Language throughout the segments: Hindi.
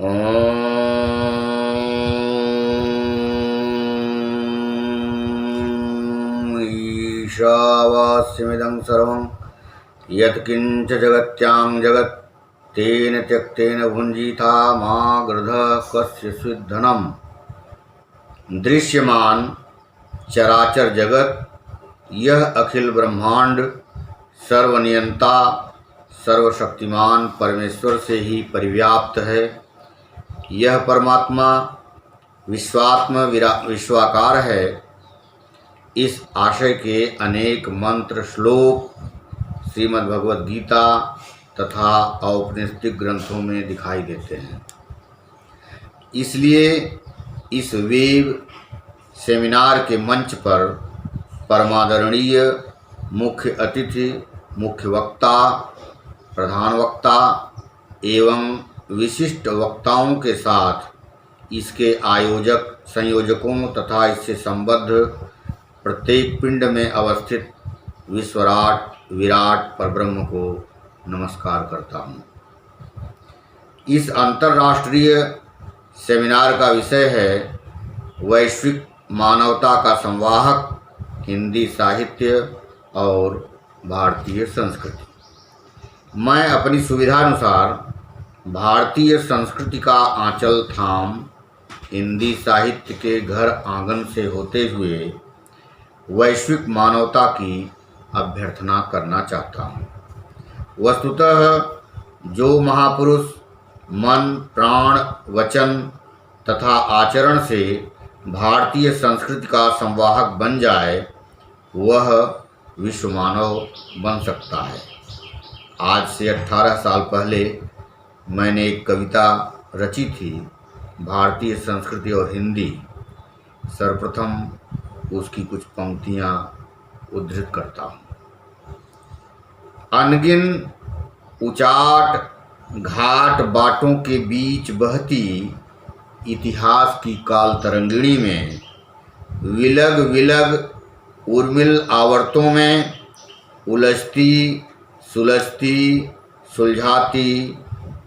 ॐ ईशावास्यमिदं सर्वं यत्किञ्च जगत्यां जगत् तेन त्यक्तेन भुञ्जीथा मा गृधः कस्य स्विद्धनम्। दृश्यमान चराचर जगत, यह अखिल ब्रह्मांड सर्वनियंता सर्वशक्तिमान परमेश्वर से ही परिव्याप्त है। यह परमात्मा विश्वाकार है। इस आशय के अनेक मंत्र श्लोक श्रीमद् भगवद गीता तथा औपनिषदिक ग्रंथों में दिखाई देते हैं। इसलिए इस वेब सेमिनार के मंच पर परमादरणीय मुख्य अतिथि, मुख्य वक्ता, प्रधान वक्ता एवं विशिष्ट वक्ताओं के साथ इसके आयोजक, संयोजकों तथा इससे संबद्ध प्रत्येक पिंड में अवस्थित विराट परब्रह्म को नमस्कार करता हूँ। इस अंतर्राष्ट्रीय सेमिनार का विषय है वैश्विक मानवता का संवाहक, हिंदी साहित्य और भारतीय संस्कृति। मैं अपनी सुविधानुसार भारतीय संस्कृति का आंचल थाम हिंदी साहित्य के घर आंगन से होते हुए वैश्विक मानवता की अभ्यर्थना करना चाहता हूँ। वस्तुतः जो महापुरुष मन, प्राण, वचन तथा आचरण से भारतीय संस्कृति का संवाहक बन जाए, वह विश्व मानव बन सकता है। आज से 18 साल पहले मैंने एक कविता रची थी, भारतीय संस्कृति और हिंदी। सर्वप्रथम उसकी कुछ पंक्तियाँ उद्धृत करता हूँ। अनगिन उचाट घाट बाटों के बीच बहती इतिहास की काल तरंगिणी में, विलग विलग उर्मिल आवर्तों में उलझती सुलझती सुलझाती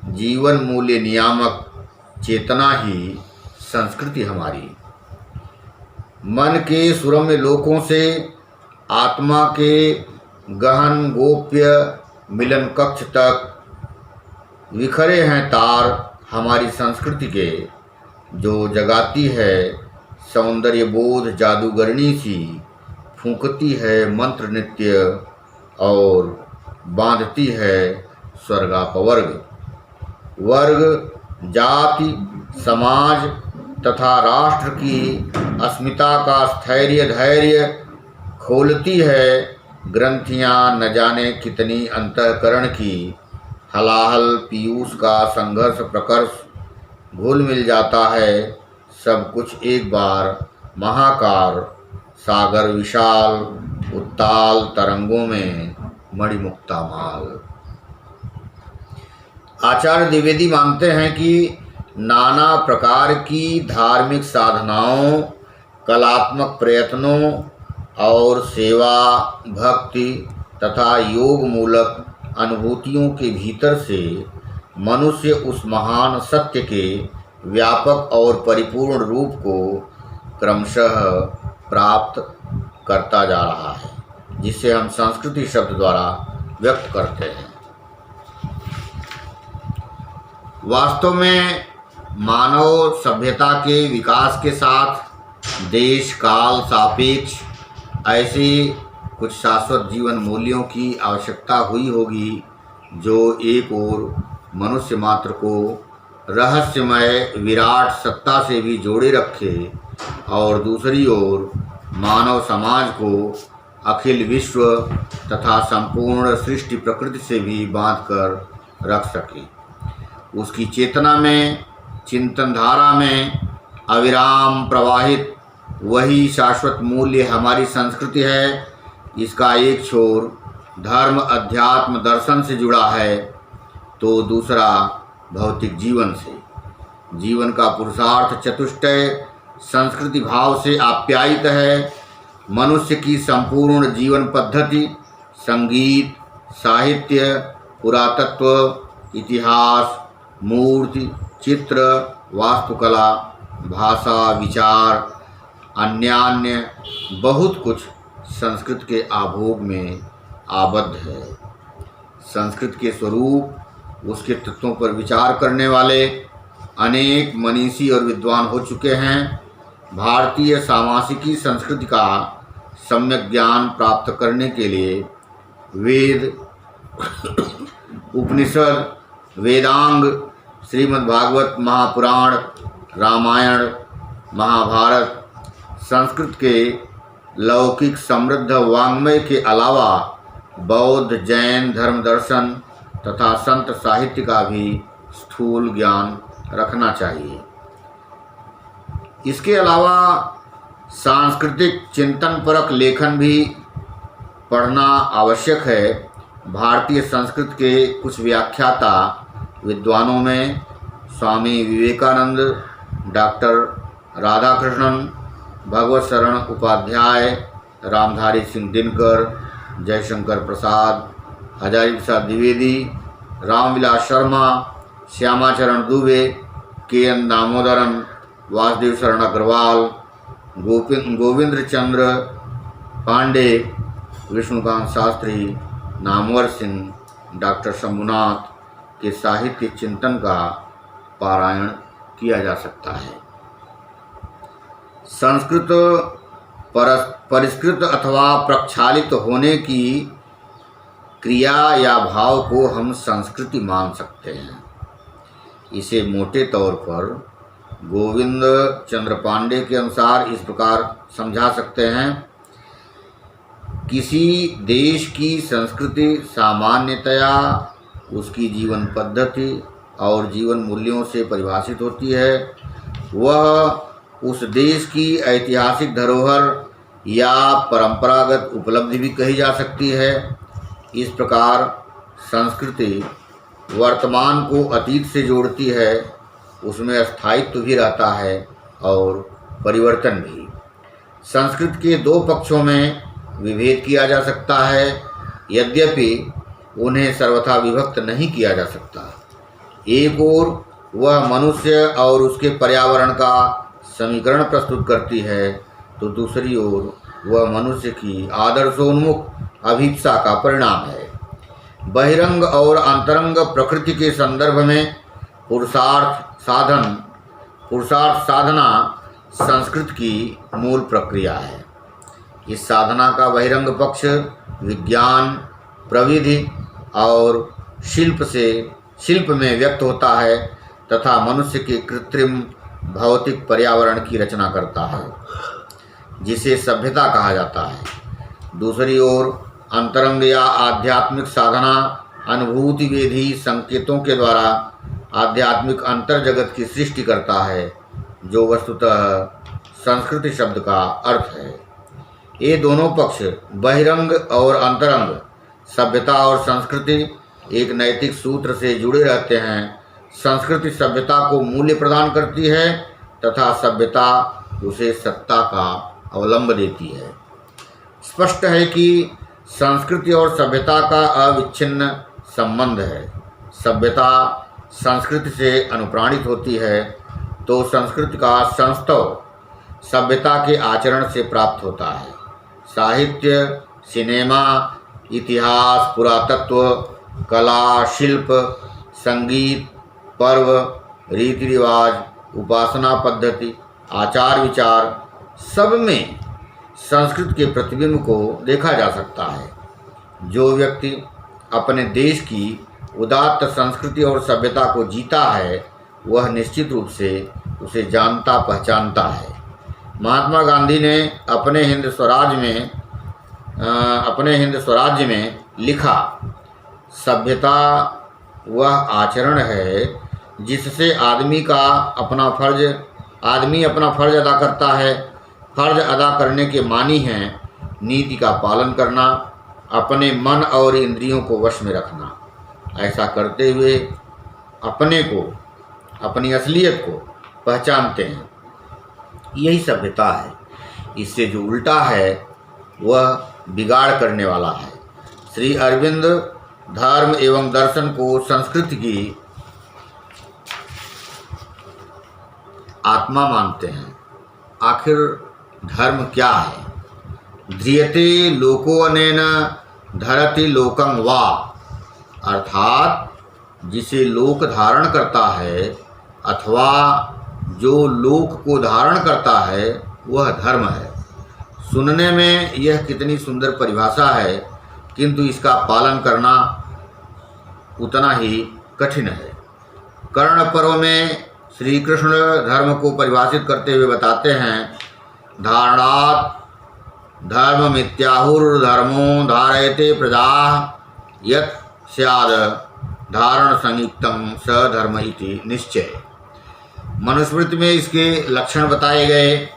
जीवन मूल्य नियामक चेतना ही संस्कृति हमारी। मन के सुरम्य लोकों से आत्मा के गहन गोप्य मिलन कक्ष तक बिखरे हैं तार हमारी संस्कृति के, जो जगाती है सौंदर्य बोध जादूगरनी सी, फूंकती है मंत्र नृत्य और बांधती है स्वर्गापवर्ग। वर्ग, जाति, समाज तथा राष्ट्र की अस्मिता का स्थैर्य धैर्य खोलती है ग्रंथियां न जाने कितनी अंतःकरण की। हलाहल पीयूष का संघर्ष प्रकर्ष घुल मिल जाता है सब कुछ एक बार महाकार सागर विशाल उत्ताल तरंगों में मणिमुक्ता माल। आचार्य द्विवेदी मानते हैं कि नाना प्रकार की धार्मिक साधनाओं, कलात्मक प्रयत्नों और सेवा, भक्ति तथा योग मूलक अनुभूतियों के भीतर से मनुष्य उस महान सत्य के व्यापक और परिपूर्ण रूप को क्रमशः प्राप्त करता जा रहा है, जिसे हम संस्कृति शब्द द्वारा व्यक्त करते हैं। वास्तव में मानव सभ्यता के विकास के साथ देश काल सापेक्ष ऐसे कुछ शाश्वत जीवन मूल्यों की आवश्यकता हुई होगी, जो एक ओर मनुष्य मात्र को रहस्यमय विराट सत्ता से भी जोड़े रखे और दूसरी ओर मानव समाज को अखिल विश्व तथा संपूर्ण सृष्टि प्रकृति से भी बांधकर रख सके। उसकी चेतना में, चिंतन धारा में अविराम प्रवाहित वही शाश्वत मूल्य हमारी संस्कृति है। इसका एक छोर धर्म, अध्यात्म, दर्शन से जुड़ा है तो दूसरा भौतिक जीवन से। जीवन का पुरुषार्थ चतुष्टय संस्कृति भाव से आप्यायित है। मनुष्य की संपूर्ण जीवन पद्धति संगीत, साहित्य, पुरातत्व, इतिहास, मूर्ति, चित्र, वास्तुकला, भाषा, विचार, अन्यान्य बहुत कुछ संस्कृत के आभोग में आबद्ध है। संस्कृत के स्वरूप, उसके तत्वों पर विचार करने वाले अनेक मनीषी और विद्वान हो चुके हैं। भारतीय सामासिकी संस्कृति का सम्यक ज्ञान प्राप्त करने के लिए वेद, उपनिषद, वेदांग, श्रीमद् भागवत, महापुराण, रामायण, महाभारत, संस्कृत के लौकिक समृद्ध वाङ्मय के अलावा बौद्ध, जैन धर्म दर्शन तथा संत साहित्य का भी स्थूल ज्ञान रखना चाहिए। इसके अलावा सांस्कृतिक चिंतनपरक लेखन भी पढ़ना आवश्यक है। भारतीय संस्कृत के कुछ व्याख्याता विद्वानों में स्वामी विवेकानंद, डॉक्टर राधाकृष्णन, भगवत शरण उपाध्याय, रामधारी सिंह दिनकर, जयशंकर प्रसाद, हजारी प्रसाद द्विवेदी, रामविलास शर्मा, श्यामाचरण दुबे, के.एन. दामोदरन, वासुदेव शरण अग्रवाल, गोविंद्र चंद्र पांडे, विष्णुकांत शास्त्री, नामवर सिंह, डॉक्टर शंभुनाथ के साहित्य चिंतन का पारायण किया जा सकता है। संस्कृत परिष्कृत अथवा प्रक्षालित होने की क्रिया या भाव को हम संस्कृति मान सकते हैं। इसे मोटे तौर पर गोविंद चंद्र पांडे के अनुसार इस प्रकार समझा सकते हैं। किसी देश की संस्कृति सामान्यतया उसकी जीवन पद्धति और जीवन मूल्यों से परिभाषित होती है। वह उस देश की ऐतिहासिक धरोहर या परंपरागत उपलब्धि भी कही जा सकती है। इस प्रकार संस्कृति वर्तमान को अतीत से जोड़ती है, उसमें स्थायित्व भी रहता है और परिवर्तन भी। संस्कृत के दो पक्षों में विभेद किया जा सकता है, यद्यपि उन्हें सर्वथा विभक्त नहीं किया जा सकता। एक ओर वह मनुष्य और उसके पर्यावरण का समीकरण प्रस्तुत करती है, तो दूसरी ओर वह मनुष्य की आदर्शोन्मुख अभिप्सा का परिणाम है। बहिरंग और अंतरंग प्रकृति के संदर्भ में पुरुषार्थ साधना संस्कृत की मूल प्रक्रिया है। इस साधना का बहिरंग पक्ष विज्ञान, प्रविधि और शिल्प में व्यक्त होता है तथा मनुष्य के कृत्रिम भौतिक पर्यावरण की रचना करता है, जिसे सभ्यता कहा जाता है। दूसरी ओर अंतरंग या आध्यात्मिक साधना अनुभूति वेधी संकेतों के द्वारा आध्यात्मिक अंतर जगत की सृष्टि करता है, जो वस्तुतः संस्कृति शब्द का अर्थ है। ये दोनों पक्ष बहिरंग और अंतरंग, सभ्यता और संस्कृति एक नैतिक सूत्र से जुड़े रहते हैं। संस्कृति सभ्यता को मूल्य प्रदान करती है तथा सभ्यता उसे सत्ता का अवलंब देती है। स्पष्ट है कि संस्कृति और सभ्यता का अविच्छिन्न संबंध है। सभ्यता संस्कृति से अनुप्राणित होती है तो संस्कृति का संस्तव सभ्यता के आचरण से प्राप्त होता है। साहित्य, सिनेमा, इतिहास, पुरातत्व, कला, शिल्प, संगीत, पर्व, रीति रिवाज, उपासना पद्धति, आचार विचार, सब में संस्कृत के प्रतिबिंब को देखा जा सकता है। जो व्यक्ति अपने देश की उदात्त संस्कृति और सभ्यता को जीता है, वह निश्चित रूप से उसे जानता पहचानता है। महात्मा गांधी ने अपने हिंद स्वराज्य में लिखा, सभ्यता वह आचरण है जिससे आदमी अपना फर्ज अदा करता है। फर्ज अदा करने के मानी हैं नीति का पालन करना, अपने मन और इंद्रियों को वश में रखना। ऐसा करते हुए अपने को, अपनी असलियत को पहचानते हैं। यही सभ्यता है। इससे जो उल्टा है वह बिगाड़ करने वाला है। श्री अरविंद धर्म एवं दर्शन को संस्कृति की आत्मा मानते हैं। आखिर धर्म क्या है? ध्रियते लोको अनेन धरति लोकं वा, अर्थात जिसे लोक धारण करता है अथवा जो लोक को धारण करता है वह धर्म है। सुनने में यह कितनी सुंदर परिभाषा है, किंतु इसका पालन करना उतना ही कठिन है। कर्ण पर्व में श्री कृष्ण धर्म को परिभाषित करते हुए बताते हैं, धारणात् धर्ममित्याहुर्धर्मो धारयते प्रजा यत् स्याद धारण संयुक्तम स धर्म इति निश्चय। मनुस्मृति में इसके लक्षण बताए गए।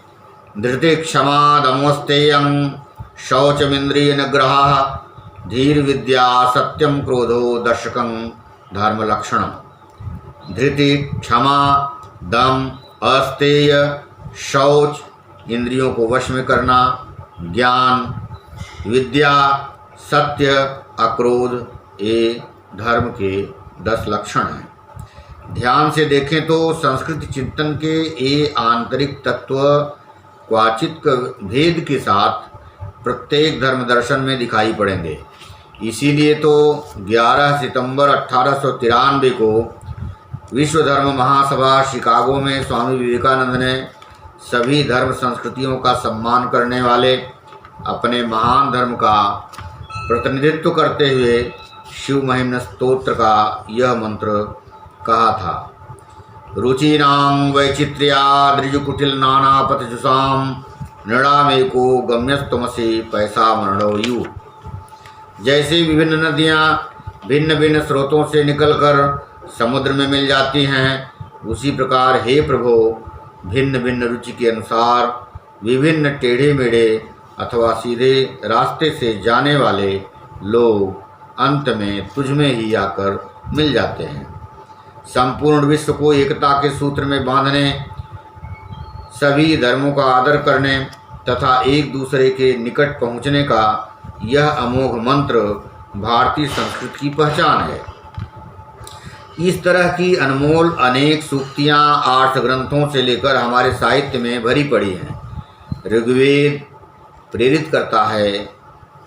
धृति क्षमा दमोस्तेयं शौचमिंद्रिय निग्रह धीर विद्या सत्यम क्रोधो दर्शकं धर्म लक्षणम। धृति क्षमा, दम, अस्तेय, शौच, इंद्रियों को वश में करना, ज्ञान, विद्या, सत्य, अक्रोध, ये धर्म के 10 लक्षण हैं। ध्यान से देखें तो संस्कृत चिंतन के ये आंतरिक तत्व क्वाचित भेद के साथ प्रत्येक धर्म दर्शन में दिखाई पड़ेंगे। इसीलिए तो 11 सितंबर 1893 को विश्व धर्म महासभा शिकागो में स्वामी विवेकानंद ने सभी धर्म संस्कृतियों का सम्मान करने वाले अपने महान धर्म का प्रतिनिधित्व करते हुए शिव महिम्न स्तोत्र का यह मंत्र कहा था। रुचिनां वैचित्र्या दृजुकुटिल नाना पथजुषाम नृणामेको गम्यस्तमसि पैसा मरणो यू। जैसे विभिन्न नदियाँ भिन्न भिन्न स्रोतों से निकलकर समुद्र में मिल जाती हैं, उसी प्रकार हे प्रभो भिन्न भिन्न रुचि के अनुसार विभिन्न टेढ़े मेढ़े अथवा सीधे रास्ते से जाने वाले लोग अंत में तुझ में ही आकर मिल जाते हैं। संपूर्ण विश्व को एकता के सूत्र में बांधने, सभी धर्मों का आदर करने तथा एक दूसरे के निकट पहुँचने का यह अमोघ मंत्र भारतीय संस्कृति की पहचान है। इस तरह की अनमोल अनेक सूक्तियाँ आर्ष ग्रंथों से लेकर हमारे साहित्य में भरी पड़ी हैं। ऋग्वेद प्रेरित करता है,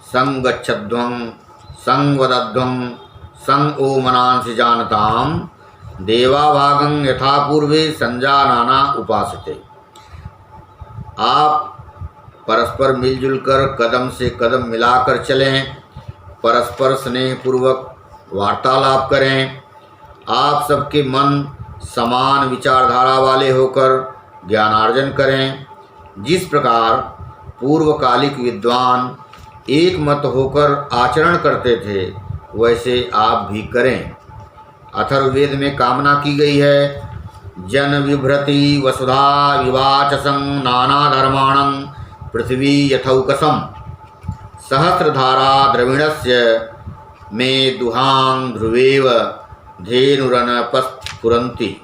संग गच्छध्वं संग वदध्वं संग ओमनांसि जानताम देवाभागं यथा पूर्वे संजानाना उपासते। आप परस्पर मिलजुल कर कदम से कदम मिलाकर चलें, परस्पर स्नेहपूर्वक वार्तालाप करें। आप सबके मन समान विचारधारा वाले होकर ज्ञानार्जन करें। जिस प्रकार पूर्वकालिक विद्वान एक मत होकर आचरण करते थे, वैसे आप भी करें। अथर्ववेद में कामना की गई है, जन विभ्रति वसुधा विवाचसं नाना धर्माणं पृथ्वी यथौकसम सहस्रधारा द्रविणस्य मे दुहां ध्रुवेव धेनुरनपस्फुरन्ति।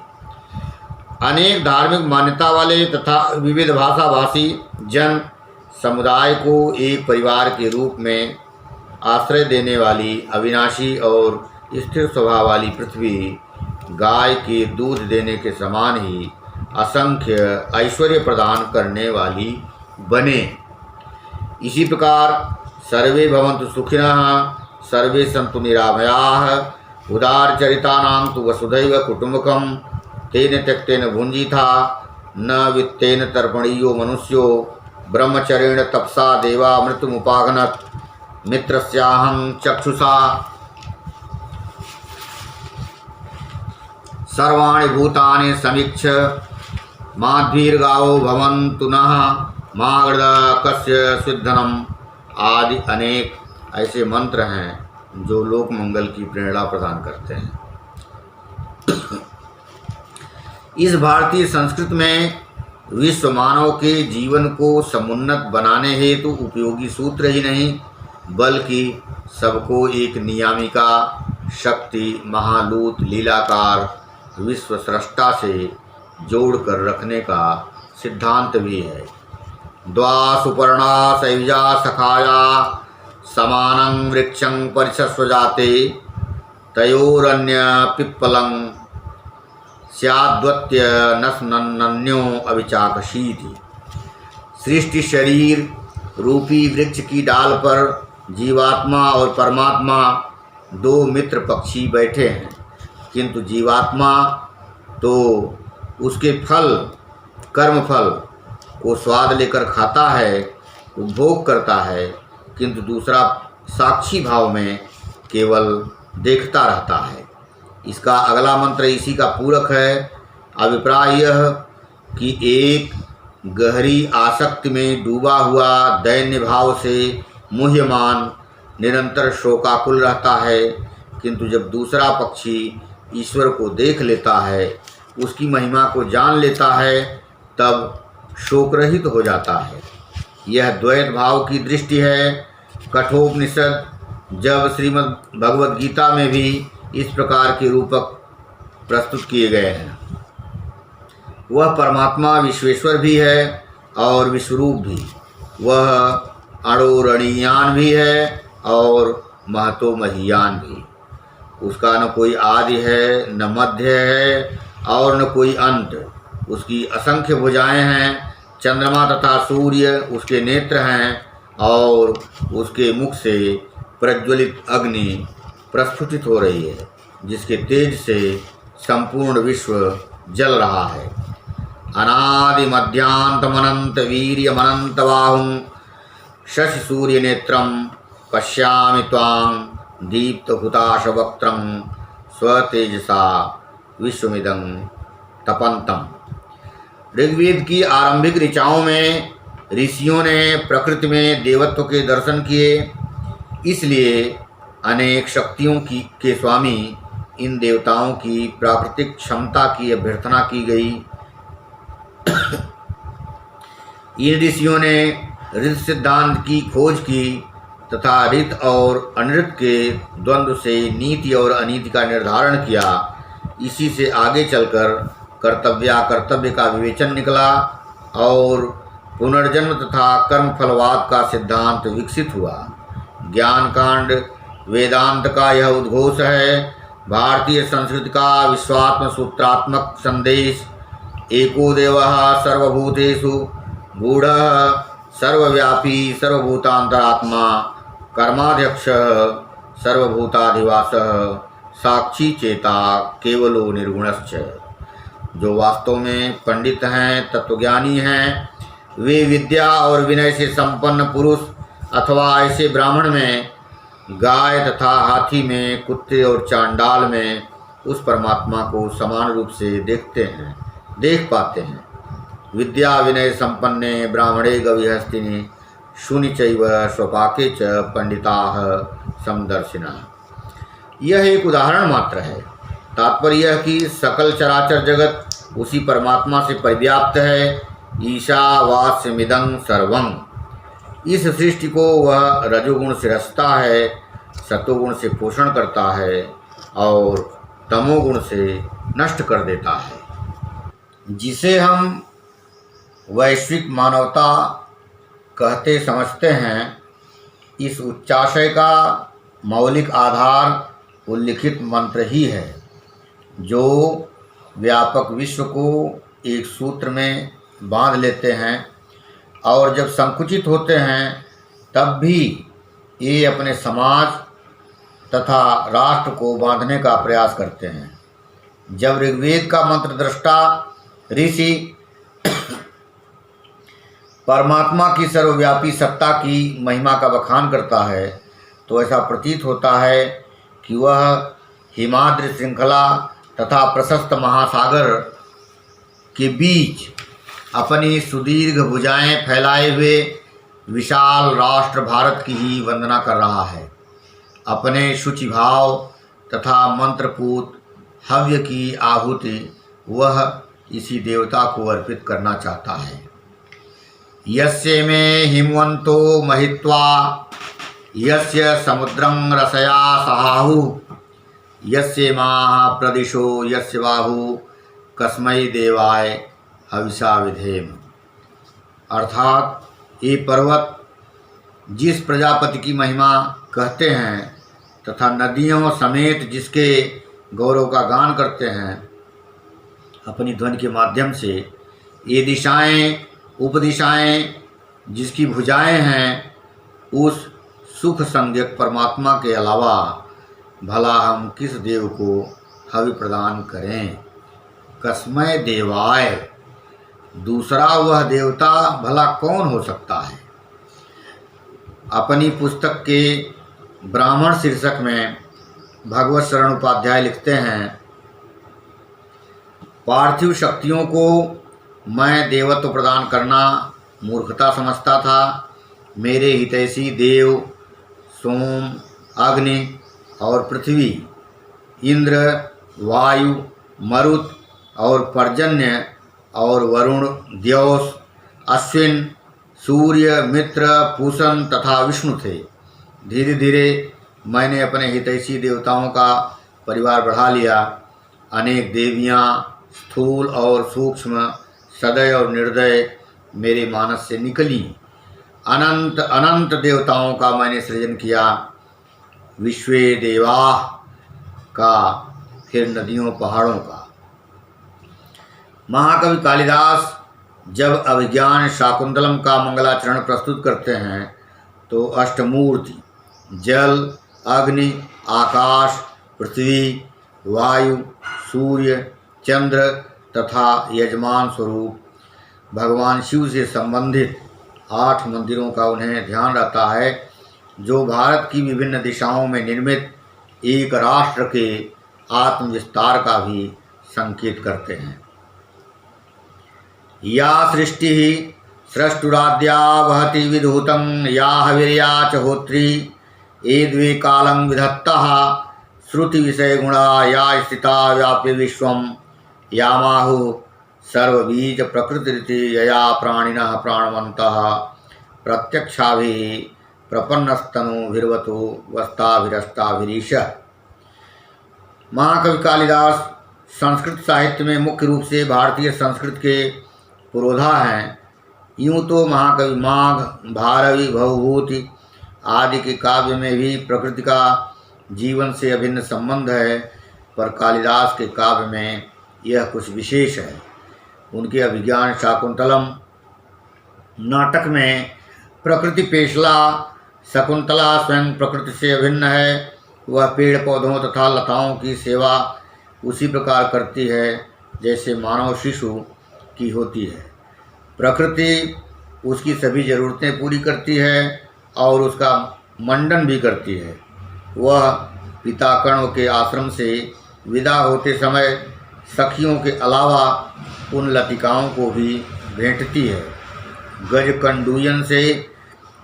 अनेक धार्मिक मान्यता वाले तथा विविध भाषा भाषी जन समुदाय को एक परिवार के रूप में आश्रय देने वाली अविनाशी और स्थिर स्वभाव वाली पृथ्वी गाय के दूध देने के समान ही असंख्य ऐश्वर्य प्रदान करने वाली बने। इसी प्रकार सर्वे भवन्तु सुखिनः सर्वे सन्तु निरामयाः उदारचरितानां तु वसुधैव कुटुम्बकं तेन त्यक्तेन भुञ्जीथा न वित्तेन तर्पणीयो मनुष्यो ब्रह्मचर्येण तपसा देवा मृत्युमुपागनत् मित्रस्याहं चक्षुषा सर्वाणि भूतानि समीक्ष माध्वीर्गावो भवन्तु नः मागधकस्य सिद्धनम आदि अनेक ऐसे मंत्र हैं जो लोक मंगल की प्रेरणा प्रदान करते हैं। इस भारतीय संस्कृति में विश्व मानव के जीवन को समुन्नत बनाने हेतु उपयोगी सूत्र ही नहीं, बल्कि सबको एक नियामिका शक्ति महालूत लीलाकार विश्व सृष्टा से जोड़कर रखने का सिद्धांत भी है। द्वा सुपर्णा सैजा सखाया समानं वृक्षं परिशस्व जाते तयोरन्य पिप्पलं स्याद्वत्य नन्यो अभिचाकशीति। सृष्टि शरीर रूपी वृक्ष की डाल पर जीवात्मा और परमात्मा दो मित्र पक्षी बैठे हैं, किंतु जीवात्मा तो उसके फल कर्म फल को स्वाद लेकर खाता है, उपभोग करता है, किंतु दूसरा साक्षी भाव में केवल देखता रहता है। इसका अगला मंत्र इसी का पूरक है। अभिप्राय यह कि एक गहरी आसक्ति में डूबा हुआ दैन्य भाव से मुह्यमान निरंतर शोकाकुल रहता है, किंतु जब दूसरा पक्षी ईश्वर को देख लेता है, उसकी महिमा को जान लेता है, तब शोक रहित हो जाता है। यह द्वैत भाव की दृष्टि है। कठोपनिषद जब श्रीमद् भगवद गीता में भी इस प्रकार के रूपक प्रस्तुत किए गए हैं। वह परमात्मा विश्वेश्वर भी है और विश्वरूप भी। वह अणोरणीयान भी है और महतो महीयान भी। उसका न कोई आदि है, न मध्य है और न कोई अंत। उसकी असंख्य भुजाएं हैं। चंद्रमा तथा सूर्य उसके नेत्र हैं और उसके मुख से प्रज्वलित अग्नि प्रस्फुटित हो रही है, जिसके तेज से संपूर्ण विश्व जल रहा है। अनादि मध्यांतमनंत वीर्यमनंत बाहुं शशि सूर्य नेत्रम पश्यामि त्वां दीप्त हुताशवक्त्रं स्वतेजसा विश्वमिदं तपन्तम्। ऋग्वेद की आरंभिक ऋचाओं में ऋषियों ने प्रकृति में देवत्व के दर्शन किए, इसलिए अनेक शक्तियों के स्वामी इन देवताओं की प्राकृतिक क्षमता की अभ्यर्थना की गई। इन ऋषियों ने ऋत सिद्धांत की खोज की तथा ऋत और अनृत के द्वंद्व से नीति और अनीति का निर्धारण किया। इसी से आगे चलकर कर्तव्य का विवेचन निकला और पुनर्जन्म तथा कर्मफलवाद का सिद्धांत विकसित हुआ। ज्ञान कांड वेदांत का यह उद्घोष है। भारतीय संस्कृति का विश्वात्म सूत्रात्मक संदेश एको देवः सर्वभूतेषु गूढ़ः सर्वव्यापी सर्वभूतांतरात्मा कर्माध्यक्षः सर्वभूताधिवासः साक्षी चेता केवलो निर्गुणश्च। जो वास्तव में पंडित हैं, तत्वज्ञानी हैं, वे विद्या और विनय से संपन्न पुरुष अथवा ऐसे ब्राह्मण में, गाय तथा हाथी में, कुत्ते और चांडाल में उस परमात्मा को समान रूप से देख पाते हैं। विद्या विनय संपन्ने ब्राह्मणे गविहस्तिनि शूनि चैव स्वपाके च पंडिताः समदर्शिनः। यह एक उदाहरण मात्र है। तात्पर्य यह कि सकल चराचर जगत उसी परमात्मा से परिव्याप्त है। ईशावास्यमिदं सर्वं। इस सृष्टि को वह रजोगुण से रचता है, सतोगुण से पोषण करता है और तमोगुण से नष्ट कर देता है। जिसे हम वैश्विक मानवता कहते समझते हैं, इस उच्चाशय का मौलिक आधार उल्लिखित मंत्र ही है, जो व्यापक विश्व को एक सूत्र में बांध लेते हैं और जब संकुचित होते हैं तब भी ये अपने समाज तथा राष्ट्र को बांधने का प्रयास करते हैं। जब ऋग्वेद का मंत्र दृष्टा ऋषि परमात्मा की सर्वव्यापी सत्ता की महिमा का बखान करता है, तो ऐसा प्रतीत होता है कि वह हिमाद्रि श्रृंखला तथा प्रशस्त महासागर के बीच अपनी सुदीर्घ भुजाएं फैलाए हुए विशाल राष्ट्र भारत की ही वंदना कर रहा है। अपने शुचि भाव तथा मंत्रपूत हव्य की आहुति वह इसी देवता को अर्पित करना चाहता है। यस्य में हिमवंतो महित्वा यस्य समुद्रं रसया सहाहु यस्य माह प्रदिशो यस्य बाहु कस्मै देवाय हविषा विधेम। अर्थात ये पर्वत जिस प्रजापति की महिमा कहते हैं तथा नदियों समेत जिसके गौरव का गान करते हैं, अपनी ध्वनि के माध्यम से ये दिशाएं उपदिशाएं जिसकी भुजाएं हैं, उस सुख संज्ञक परमात्मा के अलावा भला हम किस देव को हवि प्रदान करें। कस्मै देवाय, दूसरा वह देवता भला कौन हो सकता है। अपनी पुस्तक के ब्राह्मण शीर्षक में भगवत शरण उपाध्याय लिखते हैं, पार्थिव शक्तियों को मैं देवत्व प्रदान करना मूर्खता समझता था। मेरे हितैषी देव सोम, अग्नि और पृथ्वी, इंद्र, वायु, मरुत और पर्जन्य और वरुण, द्यौस, अश्विन, सूर्य, मित्र, पूषण तथा विष्णु थे। धीरे धीरे मैंने अपने हितैषी देवताओं का परिवार बढ़ा लिया। अनेक देवियाँ स्थूल और सूक्ष्म, सदय और निर्दय मेरे मानस से निकली। अनंत अनंत देवताओं का मैंने सृजन किया। विश्वे देवा का, फिर नदियों पहाड़ों का। महाकवि कालिदास जब अभिज्ञान शाकुंतलम का मंगलाचरण प्रस्तुत करते हैं तो अष्टमूर्ति जल, अग्नि, आकाश, पृथ्वी, वायु, सूर्य, चंद्र तथा यजमान स्वरूप भगवान शिव से संबंधित 8 मंदिरों का उन्हें ध्यान रहता है, जो भारत की विभिन्न दिशाओं में निर्मित एक राष्ट्र के आत्मविस्तार का भी संकेत करते हैं। या सृष्टि सृष्टुराद्या वहति विधूतं, या हविर्या च होत्री, ये द्वे कालं विधत्तः, श्रुति विषय गुणा या स्थिता व्याप्य विश्वं, यामाहु सर्वबीज प्रकृतिरिति, यया प्राणिनः प्राणवन्तः, प्रत्यक्षाभिः प्रपन्नस्तनुभिर्वतो वस्ताभिरष्टाभिरीश। महाकवि कालिदास संस्कृत साहित्य में मुख्य रूप से भारतीय संस्कृत के पुरोधा हैं। यूँ तो महाकवि माघ, भारवी, भवभूति आदि के काव्य में भी प्रकृति का जीवन से अभिन्न संबंध है, पर कालिदास के काव्य में यह कुछ विशेष है। उनके अभिज्ञान शाकुंतलम नाटक में प्रकृति पेशला शकुंतला स्वयं प्रकृति से अभिन्न है। वह पेड़ पौधों तथा लताओं की सेवा उसी प्रकार करती है जैसे मानव शिशु की होती है। प्रकृति उसकी सभी ज़रूरतें पूरी करती है और उसका मंडन भी करती है। वह पिता कण्व के आश्रम से विदा होते समय सखियों के अलावा उन लतिकाओं को भी भेंटती है। गजकंडूयन से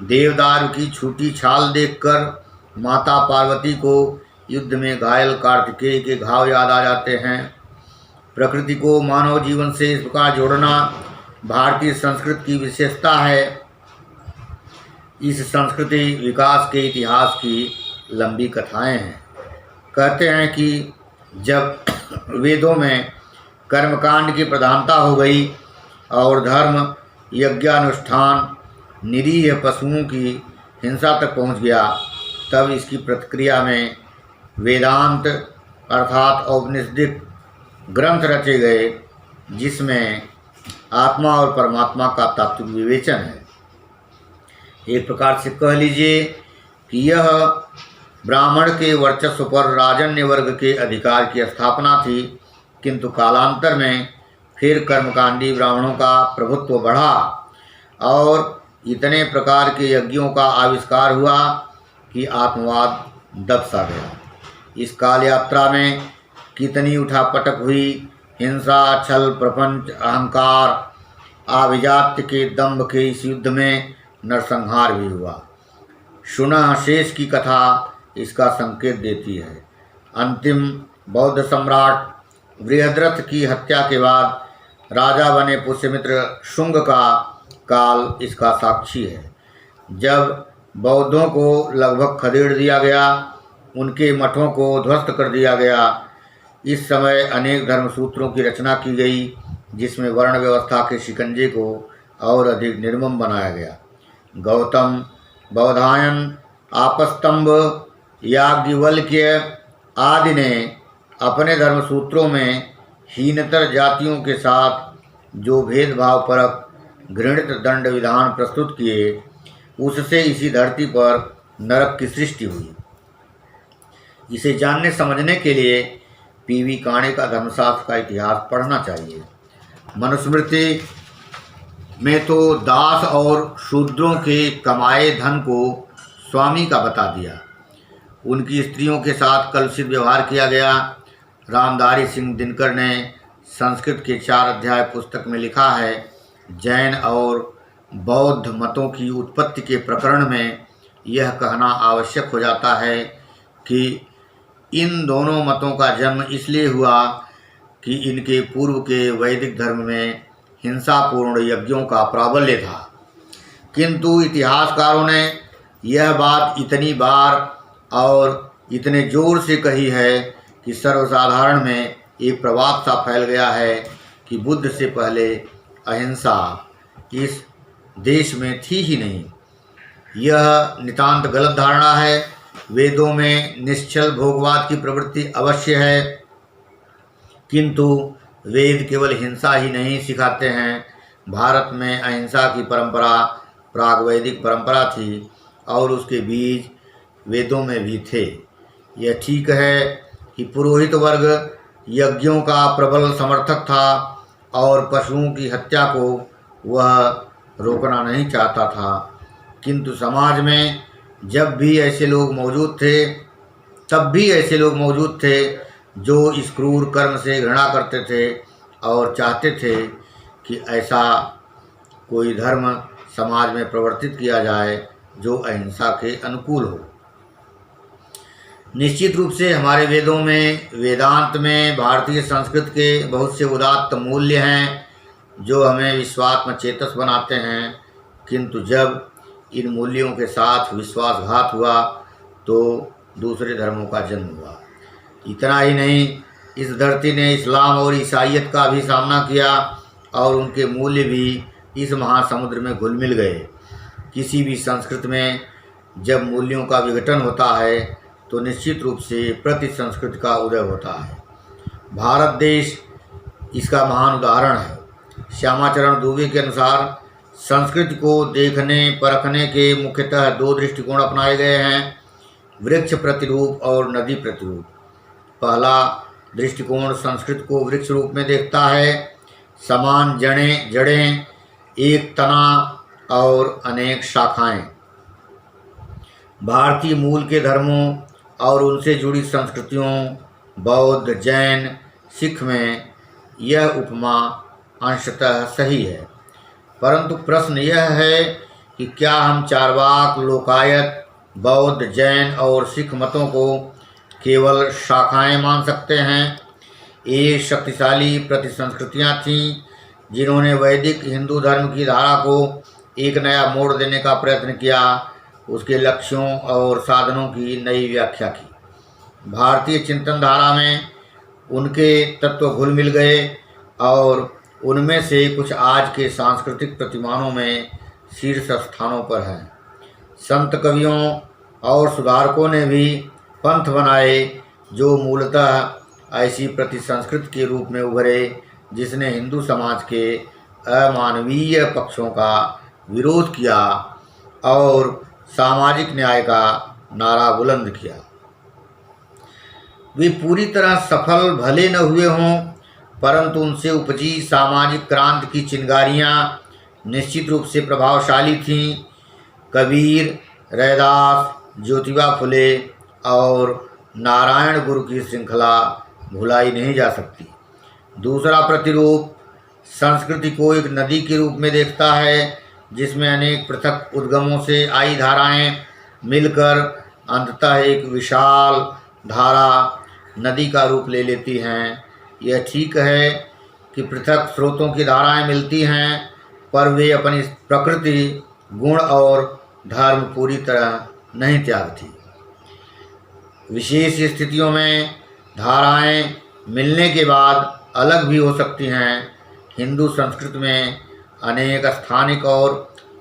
देवदारू की छूटी छाल देखकर माता पार्वती को युद्ध में घायल कार्तिकेय के घाव याद आ जाते हैं। प्रकृति को मानव जीवन से इस प्रकार जोड़ना भारतीय संस्कृति की विशेषता है। इस संस्कृति विकास के इतिहास की लंबी कथाएं हैं। कहते हैं कि जब वेदों में कर्मकांड की प्रधानता हो गई और धर्म यज्ञानुष्ठान निरीह पशुओं की हिंसा तक पहुंच गया, तब इसकी प्रतिक्रिया में वेदांत अर्थात औपनिषदिक ग्रंथ रचे गए, जिसमें आत्मा और परमात्मा का तात्विक विवेचन है। एक प्रकार से कह लीजिए कि यह ब्राह्मण के वर्चस्व पर राजन्य वर्ग के अधिकार की स्थापना थी, किंतु कालांतर में फिर कर्मकांडी ब्राह्मणों का प्रभुत्व बढ़ा और इतने प्रकार के यज्ञों का आविष्कार हुआ कि आत्मवाद दब सा गया। इस काल यात्रा में कितनी उठापटक हुई, हिंसा, छल, प्रपंच, अहंकार, आभिजात्य के दंभ के इस युद्ध में नरसंहार भी हुआ। शुनः शेष की कथा इसका संकेत देती है। अंतिम बौद्ध सम्राट बृहद्रथ की हत्या के बाद राजा बने पुष्यमित्र शुंग का काल इसका साक्षी है। जब बौद्धों को लगभग खदेड़ दिया गया, उनके मठों को ध्वस्त कर दिया गया, इस समय अनेक धर्मसूत्रों की रचना की गई, जिसमें वर्ण व्यवस्था के शिकंजे को और अधिक निर्मम बनाया गया। गौतम, बौधायन, आपस्तंभ, याज्ञवल्क्य आदि ने अपने धर्मसूत्रों में हीनतर जातियों के साथ जो भेदभाव परक घृणित दंड विधान प्रस्तुत किए, उससे इसी धरती पर नरक की सृष्टि हुई। इसे जानने समझने के लिए पीवी काणे का धर्मशास्त्र का इतिहास पढ़ना चाहिए। मनुस्मृति में तो दास और शूद्रों के कमाए धन को स्वामी का बता दिया। उनकी स्त्रियों के साथ कलुषित व्यवहार किया गया। रामधारी सिंह दिनकर ने संस्कृत के 4 अध्याय पुस्तक में लिखा है, जैन और बौद्ध मतों की उत्पत्ति के प्रकरण में यह कहना आवश्यक हो जाता है कि इन दोनों मतों का जन्म इसलिए हुआ कि इनके पूर्व के वैदिक धर्म में हिंसापूर्ण यज्ञों का प्राबल्य था। किंतु इतिहासकारों ने यह बात इतनी बार और इतने जोर से कही है कि सर्वसाधारण में एक प्रवाद सा फैल गया है कि बुद्ध से पहले अहिंसा इस देश में थी ही नहीं। यह नितांत गलत धारणा है। वेदों में निश्चल भोगवाद की प्रवृत्ति अवश्य है, किंतु वेद केवल हिंसा ही नहीं सिखाते हैं। भारत में अहिंसा की परंपरा प्रागवैदिक परंपरा थी और उसके बीज वेदों में भी थे। यह ठीक है कि पुरोहित वर्ग यज्ञों का प्रबल समर्थक था और पशुओं की हत्या को वह रोकना नहीं चाहता था, किंतु समाज में जब भी ऐसे लोग मौजूद थे, तब भी ऐसे लोग मौजूद थे जो इस क्रूर कर्म से घृणा करते थे और चाहते थे कि ऐसा कोई धर्म समाज में प्रवर्तित किया जाए जो अहिंसा के अनुकूल हो। निश्चित रूप से हमारे वेदों में, वेदांत में भारतीय संस्कृत के बहुत से उदात्त मूल्य हैं जो हमें विश्वात्म चेतस बनाते हैं, किंतु जब इन मूल्यों के साथ विश्वासघात हुआ तो दूसरे धर्मों का जन्म हुआ। इतना ही नहीं, इस धरती ने इस्लाम और ईसाइयत का भी सामना किया और उनके मूल्य भी इस महासमुद्र में घुल मिल गए। किसी भी संस्कृति में जब मूल्यों का विघटन होता है तो निश्चित रूप से प्रति संस्कृति का उदय होता है। भारत देश इसका महान उदाहरण है। श्यामाचरण दुबे के अनुसार संस्कृति को देखने परखने के मुख्यतः 2 दृष्टिकोण अपनाए गए हैं, वृक्ष प्रतिरूप और नदी प्रतिरूप। पहला दृष्टिकोण संस्कृति को वृक्ष रूप में देखता है, समान जड़ें, एक तना और अनेक शाखाएं। भारतीय मूल के धर्मों और उनसे जुड़ी संस्कृतियों बौद्ध, जैन, सिख में यह उपमा अंशतः सही है, परंतु प्रश्न यह है कि क्या हम चारवाक, लोकायत, बौद्ध, जैन और सिख मतों को केवल शाखाएं मान सकते हैं? ये शक्तिशाली प्रतिसंस्कृतियाँ थीं जिन्होंने वैदिक हिंदू धर्म की धारा को एक नया मोड़ देने का प्रयत्न किया, उसके लक्ष्यों और साधनों की नई व्याख्या की। भारतीय चिंतन धारा में उनके तत्व घुल मिल गए और उनमें से कुछ आज के सांस्कृतिक प्रतिमानों में शीर्ष स्थानों पर हैं। संत कवियों और सुधारकों ने भी पंथ बनाए जो मूलतः ऐसी प्रतिसंस्कृति के रूप में उभरे जिसने हिंदू समाज के अमानवीय पक्षों का विरोध किया और सामाजिक न्याय का नारा बुलंद किया। वे पूरी तरह सफल भले न हुए हों, परंतु उनसे उपजी सामाजिक क्रांति की चिंगारियाँ निश्चित रूप से प्रभावशाली थीं। कबीर, रैदास, ज्योतिबा फुले और नारायण गुरु की श्रृंखला भुलाई नहीं जा सकती। दूसरा प्रतिरूप संस्कृति को एक नदी के रूप में देखता है जिसमें अनेक पृथक उद्गमों से आई धाराएं मिलकर अंततः एक विशाल धारा नदी का रूप ले लेती हैं। यह ठीक है कि पृथक स्रोतों की धाराएं मिलती हैं, पर वे अपनी प्रकृति, गुण और धर्म पूरी तरह नहीं त्यागती। विशेष स्थितियों में धाराएं मिलने के बाद अलग भी हो सकती हैं। हिंदू संस्कृति में अनेक स्थानिक और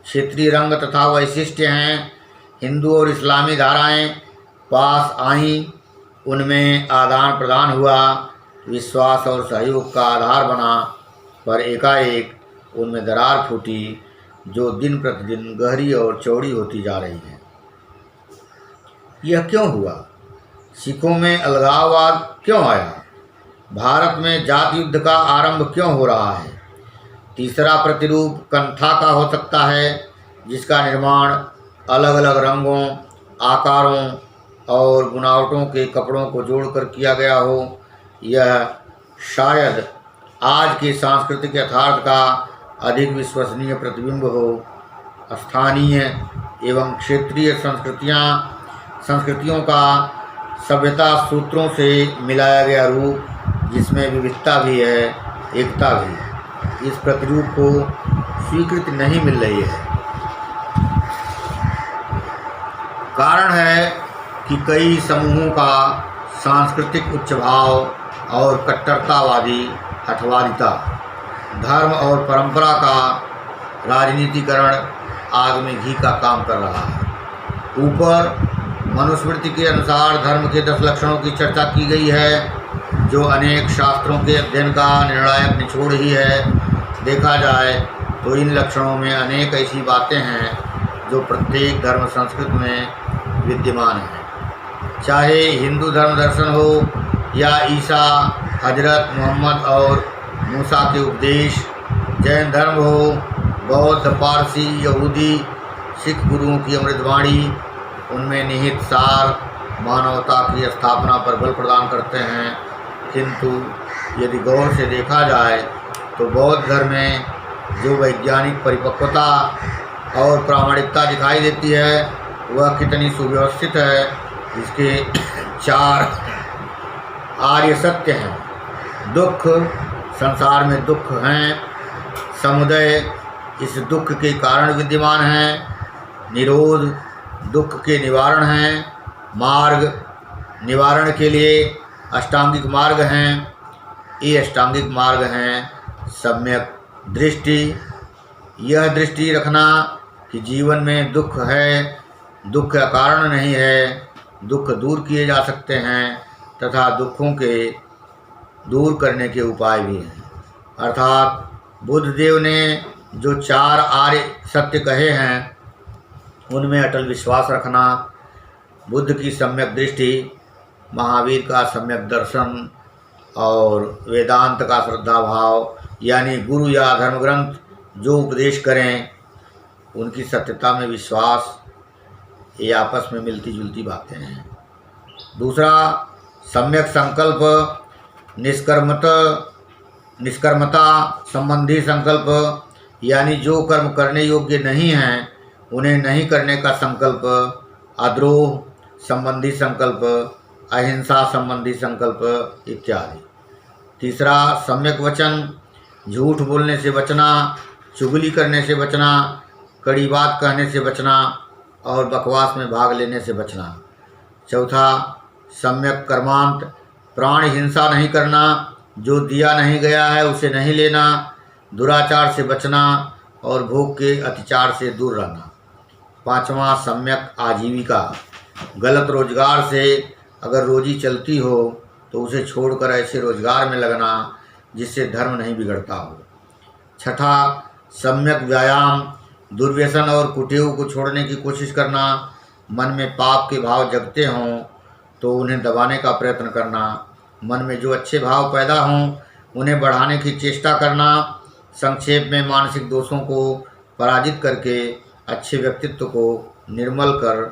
क्षेत्रीय रंग तथा वैशिष्ट्य हैं। हिंदू और इस्लामी धाराएं पास आईं, उनमें आदान प्रदान हुआ, विश्वास और सहयोग का आधार बना, पर एकाएक उनमें दरार फूटी जो दिन प्रतिदिन गहरी और चौड़ी होती जा रही है। यह क्यों हुआ? सिखों में अलगाववाद क्यों आया? भारत में जाति युद्ध का आरंभ क्यों हो रहा है? तीसरा प्रतिरूप कंथा का हो सकता है, जिसका निर्माण अलग अलग रंगों, आकारों और बुनावटों के कपड़ों को जोड़कर किया गया हो। यह शायद आज के सांस्कृतिक यथार्थ का अधिक विश्वसनीय प्रतिबिंब हो। स्थानीय एवं क्षेत्रीय संस्कृतियों का सभ्यता सूत्रों से मिलाया गया रूप, जिसमें विविधता भी है, एकता भी है, इस प्रतिरूप को स्वीकृति नहीं मिल रही है। कारण है कि कई समूहों का सांस्कृतिक उच्च भाव और कट्टरतावादी हठवादिता, धर्म और परंपरा का राजनीतिकरण आग में घी का काम कर रहा है। ऊपर मनुस्मृति के अनुसार धर्म के 10 लक्षणों की चर्चा की गई है, जो अनेक शास्त्रों के अध्ययन का निर्णायक निचोड़ ही है। देखा जाए तो इन लक्षणों में अनेक ऐसी बातें हैं जो प्रत्येक धर्म संस्कृति में विद्यमान है, चाहे हिंदू धर्म दर्शन हो या ईसा, हजरत मोहम्मद और मूसा के उपदेश, जैन धर्म हो, बौद्ध, पारसी, यहूदी, सिख गुरुओं की अमृतवाणी, उनमें निहित सार मानवता की स्थापना पर बल प्रदान करते हैं। किंतु यदि गौर से देखा जाए तो बौद्ध धर्म में जो वैज्ञानिक परिपक्वता और प्रामाणिकता दिखाई देती है, वह कितनी सुव्यवस्थित है। इसके 4 आर्य सत्य हैं। दुख, संसार में दुख हैं। समुदय, इस दुख के कारण विद्यमान हैं। निरोध, दुख के निवारण हैं। मार्ग, निवारण के लिए अष्टांगिक मार्ग हैं। ये अष्टांगिक मार्ग हैं। सम्यक दृष्टि, यह दृष्टि रखना कि जीवन में दुख है, दुख का कारण नहीं है, दुख दूर किए जा सकते हैं तथा दुखों के दूर करने के उपाय भी हैं। अर्थात बुद्ध देव ने जो 4 आर्य सत्य कहे हैं, उनमें अटल विश्वास रखना, बुद्ध की सम्यक दृष्टि, महावीर का सम्यक दर्शन और वेदांत का श्रद्धा भाव, यानी गुरु या धर्मग्रंथ जो उपदेश करें उनकी सत्यता में विश्वास, ये आपस में मिलती जुलती बातें हैं। दूसरा, सम्यक संकल्प, निष्कर्मता संबंधी संकल्प, यानी जो कर्म करने योग्य नहीं हैं उन्हें नहीं करने का संकल्प, अद्रोह संबंधी संकल्प, अहिंसा संबंधी संकल्प इत्यादि। तीसरा, सम्यक वचन, झूठ बोलने से बचना, चुगली करने से बचना, कड़ी बात कहने से बचना और बकवास में भाग लेने से बचना। चौथा, सम्यक कर्मांत, प्राण हिंसा नहीं करना, जो दिया नहीं गया है उसे नहीं लेना, दुराचार से बचना और भोग के अतिचार से दूर रहना। पांचवा, सम्यक आजीविका, गलत रोजगार से अगर रोजी चलती हो तो उसे छोड़कर ऐसे रोजगार में लगना जिससे धर्म नहीं बिगड़ता हो। छठा, सम्यक व्यायाम, दुर्व्यसन और कुटेव को छोड़ने की कोशिश करना, मन में पाप के भाव जगते हों तो उन्हें दबाने का प्रयत्न करना, मन में जो अच्छे भाव पैदा हों उन्हें बढ़ाने की चेष्टा करना, संक्षेप में मानसिक दोषों को पराजित करके अच्छे व्यक्तित्व को निर्मल कर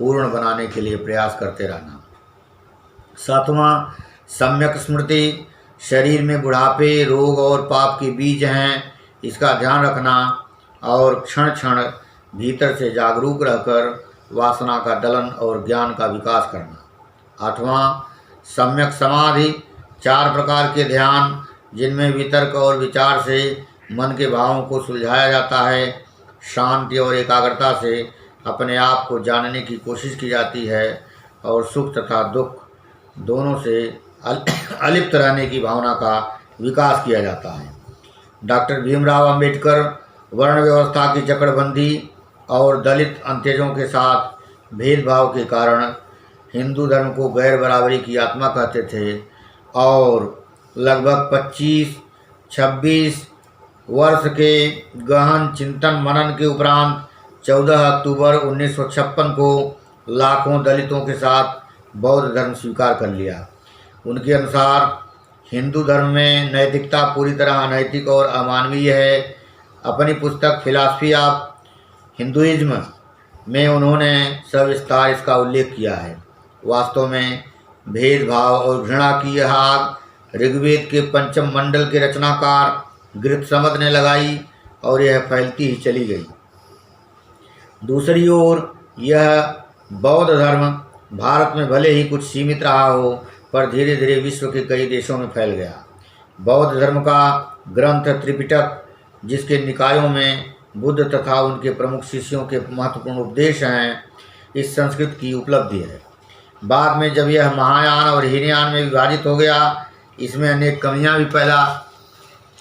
पूर्ण बनाने के लिए प्रयास करते रहना। सातवां, सम्यक स्मृति, शरीर में बुढ़ापे, रोग और पाप के बीज हैं, इसका ध्यान रखना और क्षण क्षण भीतर से जागरूक रहकर वासना का दलन और ज्ञान का विकास करना। आठवां, सम्यक समाधि, 4 प्रकार के ध्यान जिनमें वितर्क और विचार से मन के भावों को सुलझाया जाता है, शांति और एकाग्रता से अपने आप को जानने की कोशिश की जाती है और सुख तथा दुख दोनों से अलिप्त रहने की भावना का विकास किया जाता है। डॉक्टर भीमराव अंबेडकर वर्ण व्यवस्था की जकड़बंदी और दलित अंत्यजों के साथ भेदभाव के कारण हिंदू धर्म को गैर बराबरी की आत्मा कहते थे और लगभग 25-26 वर्ष के गहन चिंतन मनन के उपरांत 14 अक्टूबर 1956 को लाखों दलितों के साथ बौद्ध धर्म स्वीकार कर लिया। उनके अनुसार हिंदू धर्म में नैतिकता पूरी तरह अनैतिक और अमानवीय है। अपनी पुस्तक फिलॉसफी ऑफ हिंदुइज्म में उन्होंने सविस्तार इसका उल्लेख किया है। वास्तव में भेदभाव और घृणा की यह आग ऋग्वेद के पंचम मंडल के रचनाकार गृहसमद ने लगाई और यह फैलती ही चली गई। दूसरी ओर यह बौद्ध धर्म भारत में भले ही कुछ सीमित रहा हो, पर धीरे धीरे विश्व के कई देशों में फैल गया। बौद्ध धर्म का ग्रंथ त्रिपिटक, जिसके निकायों में बुद्ध तथा उनके प्रमुख शिष्यों के महत्वपूर्ण उपदेश हैं, इस संस्कृत की उपलब्धि है। बाद में जब यह महायान और हीनयान में विभाजित हो गया, इसमें अनेक कमियां भी पैदा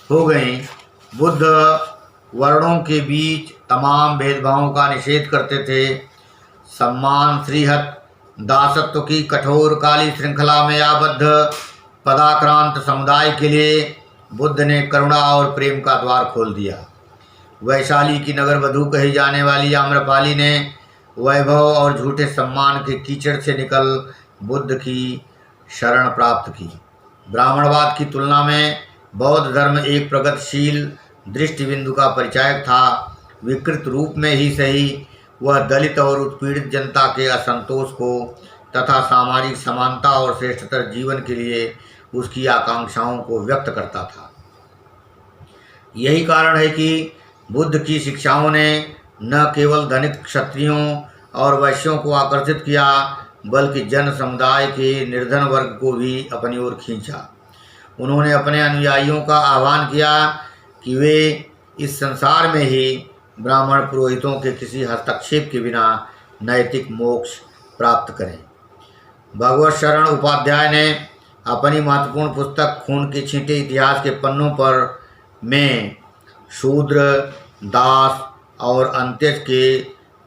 हो गईं। बुद्ध वर्णों के बीच तमाम भेदभावों का निषेध करते थे। सम्मान, श्रीहत, दासत्व की कठोर काली श्रृंखला में आबद्ध पदाक्रांत समुदाय के लिए बुद्ध ने करुणा और प्रेम का द्वार खोल दिया। वैशाली की नगर वधू कही जाने वाली आम्रपाली ने वैभव और झूठे सम्मान के कीचड़ से निकल बुद्ध की शरण प्राप्त की। ब्राह्मणवाद की तुलना में बौद्ध धर्म एक प्रगतिशील दृष्टिबिंदु का परिचायक था। विकृत रूप में ही सही, वह दलित और उत्पीड़ित जनता के असंतोष को तथा सामाजिक समानता और श्रेष्ठतर जीवन के लिए उसकी आकांक्षाओं को व्यक्त करता था। यही कारण है कि बुद्ध की शिक्षाओं ने न केवल धनिक क्षत्रियों और वैश्यों को आकर्षित किया, बल्कि जन समुदाय के निर्धन वर्ग को भी अपनी ओर खींचा। उन्होंने अपने अनुयायियों का आह्वान किया कि वे इस संसार में ही ब्राह्मण पुरोहितों के किसी हस्तक्षेप के बिना नैतिक मोक्ष प्राप्त करें। भगवत शरण उपाध्याय ने अपनी महत्वपूर्ण पुस्तक खून के छींटे इतिहास के पन्नों पर में शूद्र, दास और अंत्यज के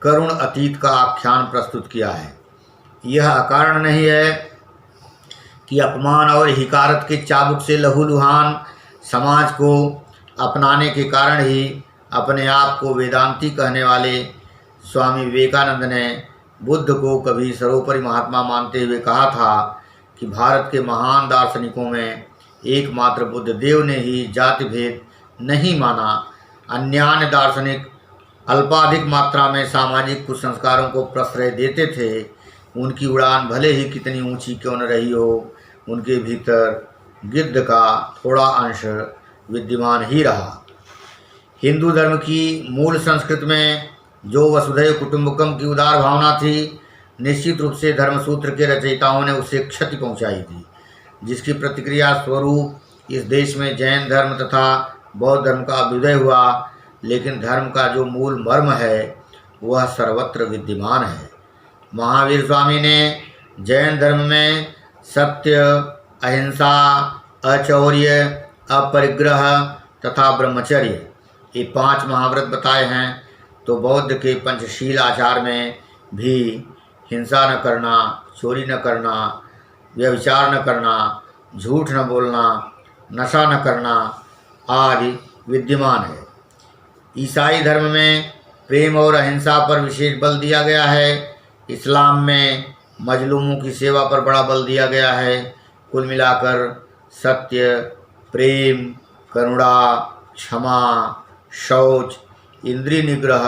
करुण अतीत का आख्यान प्रस्तुत किया है। यह अकारण नहीं है कि अपमान और हिकारत के चाबुक से लहूलुहान समाज को अपनाने के कारण ही अपने आप को वेदांती कहने वाले स्वामी विवेकानंद ने बुद्ध को कभी सर्वोपरि महात्मा मानते हुए कहा था कि भारत के महान दार्शनिकों में एकमात्र बुद्ध देव ने ही जाति भेद नहीं माना। अन्य दार्शनिक अल्पाधिक मात्रा में सामाजिक कुसंस्कारों को प्रश्रय देते थे। उनकी उड़ान भले ही कितनी ऊंची क्यों न रही हो, उनके भीतर गिद्ध का थोड़ा अंश विद्यमान ही रहा। हिंदू धर्म की मूल संस्कृत में जो वसुधैव कुटुंबकम की उदार भावना थी, निश्चित रूप से धर्मसूत्र के रचयिताओं ने उसे क्षति पहुंचाई थी, जिसकी प्रतिक्रिया स्वरूप इस देश में जैन धर्म तथा बौद्ध धर्म का अभ्युदय हुआ। लेकिन धर्म का जो मूल मर्म है वह सर्वत्र विद्यमान है। महावीर स्वामी ने जैन धर्म में सत्य, अहिंसा, अचौर्य, अपरिग्रह तथा ब्रह्मचर्य ये 5 महाव्रत बताए हैं, तो बौद्ध के पंचशील आचार में भी हिंसा न करना, चोरी न करना, व्यभिचार न करना, झूठ न बोलना, नशा न करना आदि विद्यमान है। ईसाई धर्म में प्रेम और अहिंसा पर विशेष बल दिया गया है। इस्लाम में मजलूमों की सेवा पर बड़ा बल दिया गया है। कुल मिलाकर सत्य, प्रेम, करुणा, क्षमा, शौच, इंद्रिय निग्रह,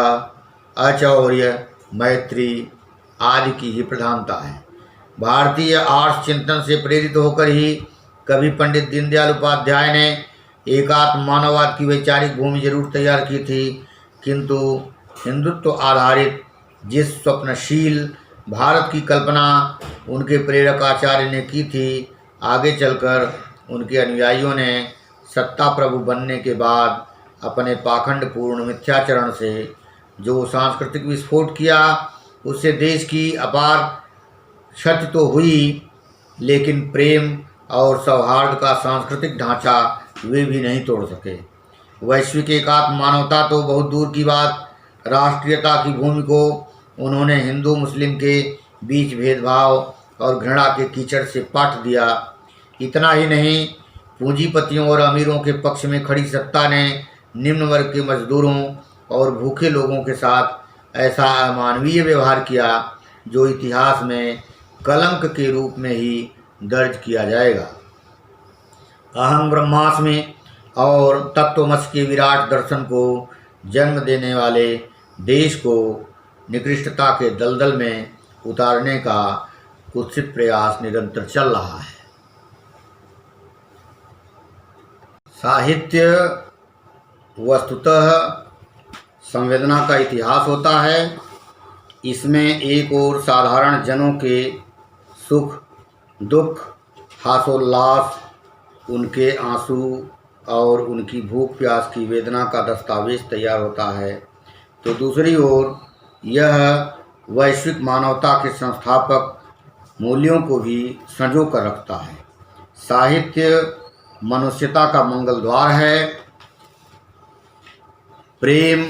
अचौर्य, मैत्री आदि की ही प्रधानता है। भारतीय आर्ष चिंतन से प्रेरित होकर ही कभी पंडित दीनदयाल उपाध्याय ने एकात्म मानववाद की वैचारिक भूमि जरूर तैयार की थी, किंतु हिंदुत्व आधारित जिस स्वप्नशील भारत की कल्पना उनके प्रेरक आचार्य ने की थी, आगे चलकर उनके अनुयायियों ने सत्ता प्रभु बनने के बाद अपने पाखंडपूर्ण मिथ्याचरण से जो सांस्कृतिक विस्फोट किया, उससे देश की अपार क्षति तो हुई, लेकिन प्रेम और सौहार्द का सांस्कृतिक ढांचा वे भी नहीं तोड़ सके। वैश्विक एकात्म मानवता तो बहुत दूर की बात, राष्ट्रीयता की भूमि को उन्होंने हिंदू मुस्लिम के बीच भेदभाव और घृणा के कीचड़ से पाट दिया। इतना ही नहीं, पूंजीपतियों और अमीरों के पक्ष में खड़ी सत्ता ने निम्न वर्ग के मजदूरों और भूखे लोगों के साथ ऐसा अमानवीय व्यवहार किया जो इतिहास में कलंक के रूप में ही दर्ज किया जाएगा। अहम ब्रह्मास्मि और तत्वमसि के विराट दर्शन को जन्म देने वाले देश को निकृष्टता के दलदल में उतारने का कुत्सित प्रयास निरंतर चल रहा है। साहित्य वस्तुतः संवेदना का इतिहास होता है। इसमें एक और साधारण जनों के सुख दुख, हासोल्लास, उनके आंसू और उनकी भूख प्यास की वेदना का दस्तावेज तैयार होता है, तो दूसरी ओर यह वैश्विक मानवता के संस्थापक मूल्यों को भी संजो कर रखता है। साहित्य मनुष्यता का मंगल द्वार है। प्रेम,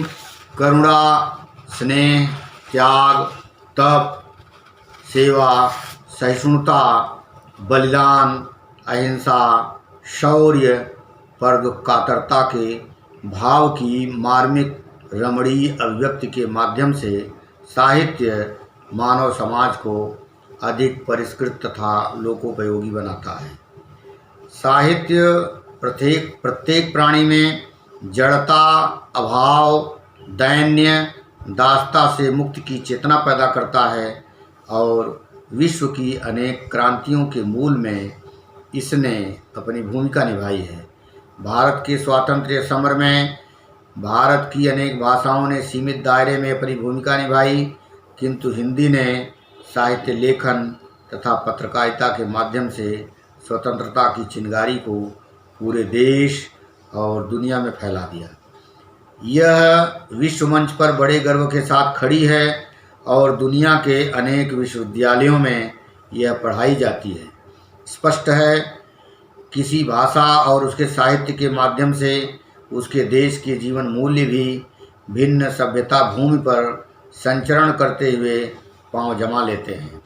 करुणा, स्नेह, त्याग, तप, सेवा, सहिष्णुता, बलिदान, अहिंसा, शौर्य, परदुःखातरता के भाव की मार्मिक रमणीय अभिव्यक्ति के माध्यम से साहित्य मानव समाज को अधिक परिष्कृत तथा लोकोपयोगी बनाता है। साहित्य प्रत्येक प्राणी में जड़ता, अभाव, दैन्य, दासता से मुक्ति की चेतना पैदा करता है और विश्व की अनेक क्रांतियों के मूल में इसने अपनी भूमिका निभाई है। भारत के स्वातंत्र्य समर में भारत की अनेक भाषाओं ने सीमित दायरे में अपनी भूमिका निभाई, किंतु हिंदी ने साहित्य लेखन तथा पत्रकारिता के माध्यम से स्वतंत्रता की चिंगारी को पूरे देश और दुनिया में फैला दिया। यह विश्व मंच पर बड़े गर्व के साथ खड़ी है और दुनिया के अनेक विश्वविद्यालयों में यह पढ़ाई जाती है। स्पष्ट है, किसी भाषा और उसके साहित्य के माध्यम से उसके देश के जीवन मूल्य भी भिन्न सभ्यता भूमि पर संचरण करते हुए पांव जमा लेते हैं।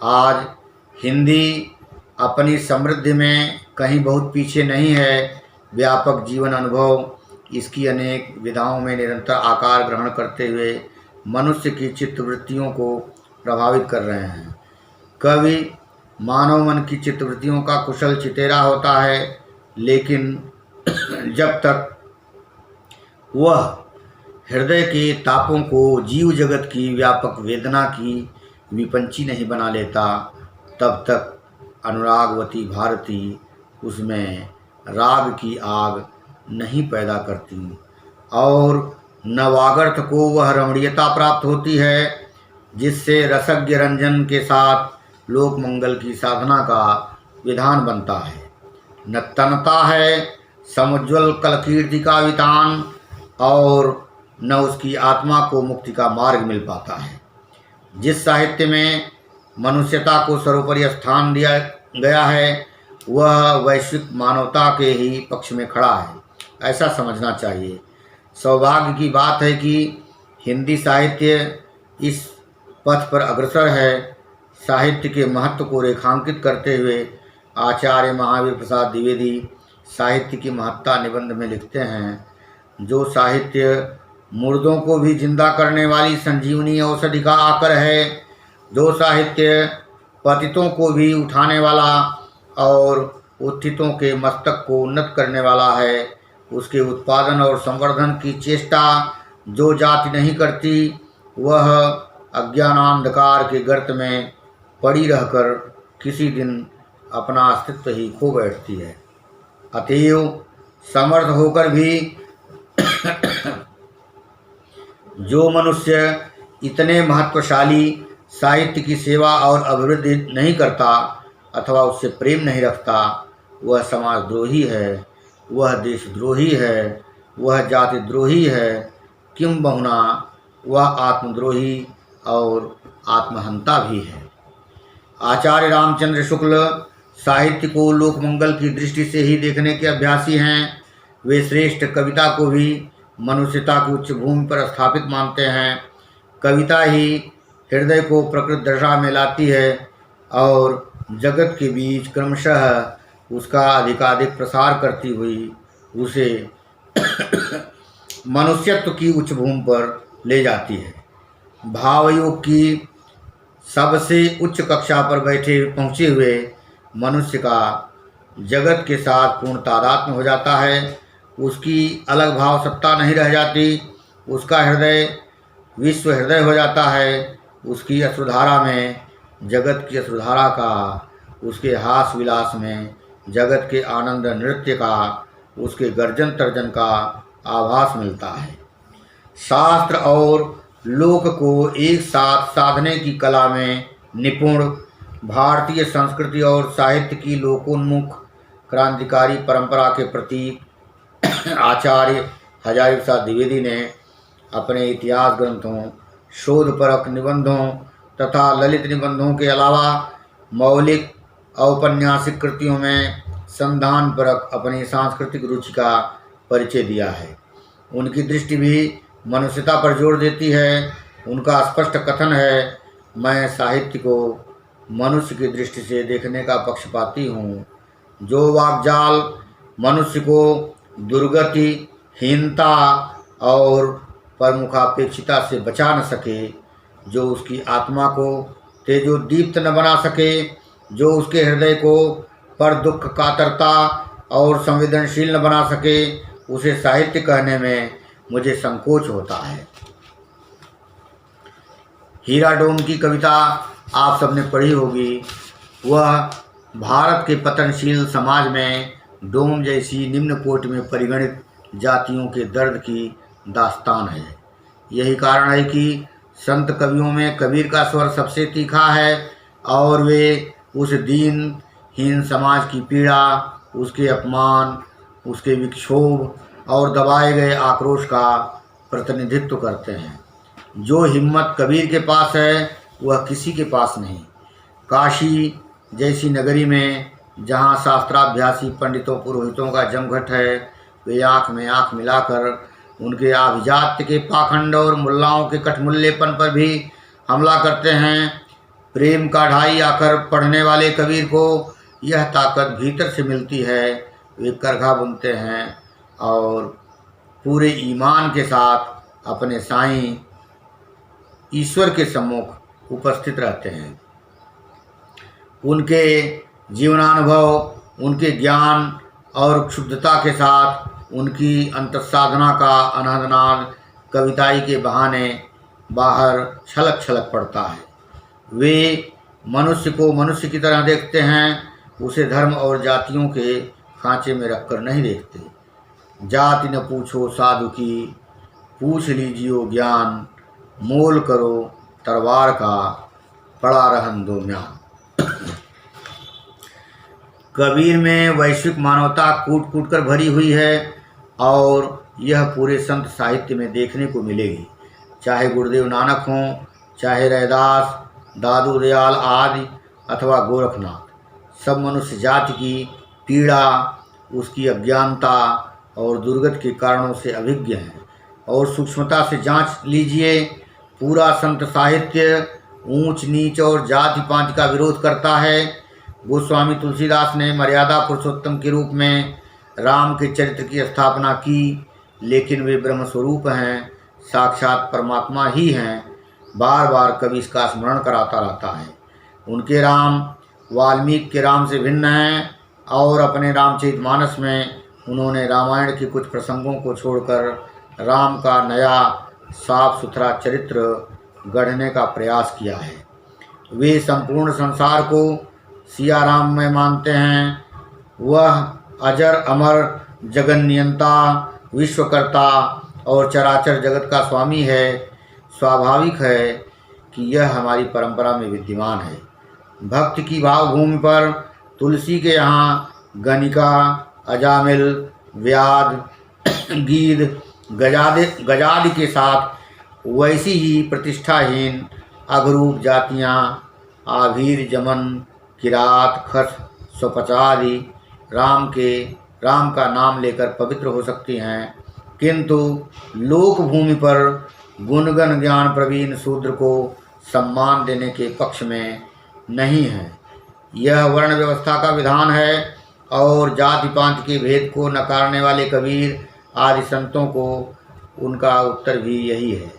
आज हिंदी अपनी समृद्धि में कहीं बहुत पीछे नहीं है। व्यापक जीवन अनुभव इसकी अनेक विधाओं में निरंतर आकार ग्रहण करते हुए मनुष्य की चित्तवृत्तियों को प्रभावित कर रहे हैं। कवि मानव मन की चित्तवृत्तियों का कुशल चितेरा होता है, लेकिन जब तक वह हृदय के तापों को जीव जगत की व्यापक वेदना की विपंची नहीं बना लेता, तब तक अनुरागवती भारती उसमें राग की आग नहीं पैदा करती और नवागर्थ को वह रमणीयता प्राप्त होती है जिससे रसज्ञ रंजन के साथ लोक मंगल की साधना का विधान बनता है। न तनता है समुज्वल कलकीर्ति का वितान और न उसकी आत्मा को मुक्ति का मार्ग मिल पाता है। जिस साहित्य में मनुष्यता को सर्वोपरि स्थान दिया गया है वह वैश्विक मानवता के ही पक्ष में खड़ा है, ऐसा समझना चाहिए। सौभाग्य की बात है कि हिंदी साहित्य इस पथ पर अग्रसर है। साहित्य के महत्व को रेखांकित करते हुए आचार्य महावीर प्रसाद द्विवेदी साहित्य की महत्ता निबंध में लिखते हैं, जो साहित्य मुर्दों को भी जिंदा करने वाली संजीवनी औषधि का आकर है, जो साहित्य पतितों को भी उठाने वाला और उत्थितों के मस्तक को उन्नत करने वाला है, उसके उत्पादन और संवर्धन की चेष्टा जो जाति नहीं करती वह अज्ञानांधकार के गर्त में पड़ी रहकर किसी दिन अपना अस्तित्व ही खो बैठती है। अतएव समर्थ होकर भी जो मनुष्य इतने महत्वशाली साहित्य की सेवा और अभिवृद्धि नहीं करता अथवा उससे प्रेम नहीं रखता, वह समाजद्रोही है, वह देशद्रोही है, वह जातिद्रोही है, किम बहुना वह आत्मद्रोही और आत्महंता भी है। आचार्य रामचंद्र शुक्ल साहित्य को लोक मंगल की दृष्टि से ही देखने के अभ्यासी हैं। वे श्रेष्ठ कविता को भी मनुष्यता की उच्च भूमि पर स्थापित मानते हैं। कविता ही हृदय को प्रकृत दशा में लाती है और जगत के बीच क्रमशः उसका अधिकाधिक प्रसार करती हुई उसे मनुष्यत्व की उच्च भूमि पर ले जाती है। भावयोग की सबसे उच्च कक्षा पर पहुँचे हुए मनुष्य का जगत के साथ पूर्ण तादात्म्य हो जाता है। उसकी अलग भाव सत्ता नहीं रह जाती। उसका हृदय विश्व हृदय हो जाता है। उसकी अश्रुधारा में जगत की अश्रुधारा का, उसके हास विलास में जगत के आनंद नृत्य का, उसके गर्जन तर्जन का आभास मिलता है। शास्त्र और लोक को एक साथ साधने की कला में निपुण भारतीय संस्कृति और साहित्य की लोकोन्मुख क्रांतिकारी परंपरा के प्रतीक आचार्य हजारी प्रसाद द्विवेदी ने अपने इतिहास ग्रंथों, शोधपरक निबंधों तथा ललित निबंधों के अलावा मौलिक औपन्यासिक कृतियों में संधानपरक अपनी सांस्कृतिक रुचि का परिचय दिया है। उनकी दृष्टि भी मनुष्यता पर जोर देती है। उनका स्पष्ट कथन है, मैं साहित्य को मनुष्य की दृष्टि से देखने का पक्षपाती हूँ। जो वाकजाल मनुष्य को दुर्गति, हीनता और परमुखापेक्षिता से बचा न सके, जो उसकी आत्मा को तेजोदीप्त न बना सके, जो उसके हृदय को पर दुख कातरता और संवेदनशील न बना सके, उसे साहित्य कहने में मुझे संकोच होता है। हीरा डोम की कविता आप सबने पढ़ी होगी। वह भारत के पतनशील समाज में डोम जैसी निम्न कोटि में परिगणित जातियों के दर्द की दास्तान है। यही कारण है कि संत कवियों में कबीर का स्वर सबसे तीखा है और वे उस दीनहीन समाज की पीड़ा, उसके अपमान, उसके विक्षोभ और दबाए गए आक्रोश का प्रतिनिधित्व करते हैं। जो हिम्मत कबीर के पास है वह किसी के पास नहीं। काशी जैसी नगरी में जहाँ शास्त्राभ्यासी पंडितों पुरोहितों का जमघट है, वे आँख में आँख मिलाकर उनके आभिजात्य के पाखंड और मुल्लाओं के कठमुल्लेपन पर भी हमला करते हैं। प्रेम का ढाई आकर पढ़ने वाले कबीर को यह ताकत भीतर से मिलती है। वे करघा बुनते हैं और पूरे ईमान के साथ अपने साईं ईश्वर के सम्मुख उपस्थित रहते हैं। उनके जीवनानुभव, उनके ज्ञान और क्षुब्धता के साथ उनकी अंतसाधना का अनहदनाद कविताई के बहाने बाहर छलक छलक पड़ता है। वे मनुष्य को मनुष्य की तरह देखते हैं, उसे धर्म और जातियों के खांचे में रखकर नहीं देखते। जाति न पूछो साधु की, पूछ लीजियो ज्ञान, मोल करो तरवार का, पड़ा रहन दो म्यान। कबीर में वैश्विक मानवता कूट कूट कर भरी हुई है और यह पूरे संत साहित्य में देखने को मिलेगी। चाहे गुरुदेव नानक हों, चाहे रैदास, दादू दयाल आदि अथवा गोरखनाथ, सब मनुष्य जाति की पीड़ा, उसकी अज्ञानता और दुर्गत के कारणों से अभिज्ञ हैं। और सूक्ष्मता से जांच लीजिए, पूरा संत साहित्य ऊंच नीच और जाति पांति का विरोध करता है। गोस्वामी तुलसीदास ने मर्यादा पुरुषोत्तम के रूप में राम के चरित्र की स्थापना की, लेकिन वे ब्रह्मस्वरूप हैं, साक्षात परमात्मा ही हैं। बार बार कवि इसका स्मरण कराता रहता है। उनके राम वाल्मीकि के राम से भिन्न हैं और अपने रामचरितमानस में उन्होंने रामायण के कुछ प्रसंगों को छोड़कर राम का नया साफ सुथरा चरित्र गढ़ने का प्रयास किया है। वे संपूर्ण संसार को सिया राम में मानते हैं। वह अजर अमर जगन नियंता, विश्वकर्ता और चराचर जगत का स्वामी है। स्वाभाविक है कि यह हमारी परंपरा में विद्यमान है। भक्ति की भावभूमि पर तुलसी के यहाँ गणिका, अजामिल, व्याध, गीध, गजादि के साथ वैसी ही प्रतिष्ठाहीन अघरूप जातियाँ आभीर, जमन, किरात, खस, स्वपचादि राम का नाम लेकर पवित्र हो सकती हैं, किंतु लोक भूमि पर गुणगन ज्ञान प्रवीण शूद्र को सम्मान देने के पक्ष में नहीं है। यह वर्ण व्यवस्था का विधान है और जाति पांत के भेद को नकारने वाले कबीर आदि संतों को उनका उत्तर भी यही है।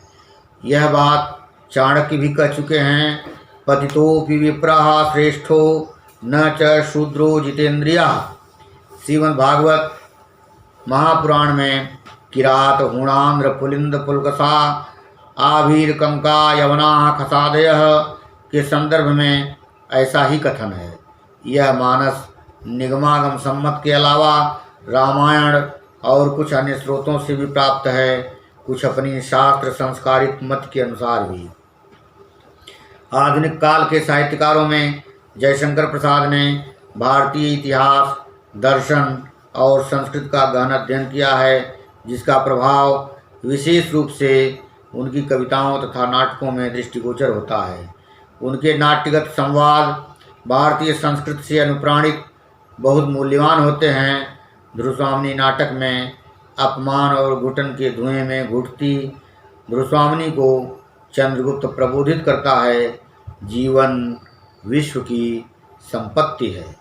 यह बात चाणक्य भी कह चुके हैं, पतितोऽपि विप्रः श्रेष्ठो न च शूद्रो जितेन्द्रियः। श्रीमद् भागवत महापुराण में किरात हूणांध्र पुलिंद पुलकसा आभीर कंका यवना खसादयः के संदर्भ में ऐसा ही कथन है। यह मानस निगमागम सम्मत के अलावा रामायण और कुछ अन्य स्रोतों से भी प्राप्त है, कुछ अपनी शास्त्र संस्कारित मत के अनुसार भी। आधुनिक काल के साहित्यकारों में जयशंकर प्रसाद ने भारतीय इतिहास, दर्शन और संस्कृत का गहन अध्ययन किया है, जिसका प्रभाव विशेष रूप से उनकी कविताओं तथा नाटकों में दृष्टिगोचर होता है। उनके नाट्यगत संवाद भारतीय संस्कृति से अनुप्राणित बहुत मूल्यवान होते हैं। ध्रुवस्वामिनी नाटक में अपमान और घुटन के धुएं में घुटती ध्रुवस्वामिनी को चंद्रगुप्त प्रबोधित करता है, जीवन विश्व की संपत्ति है।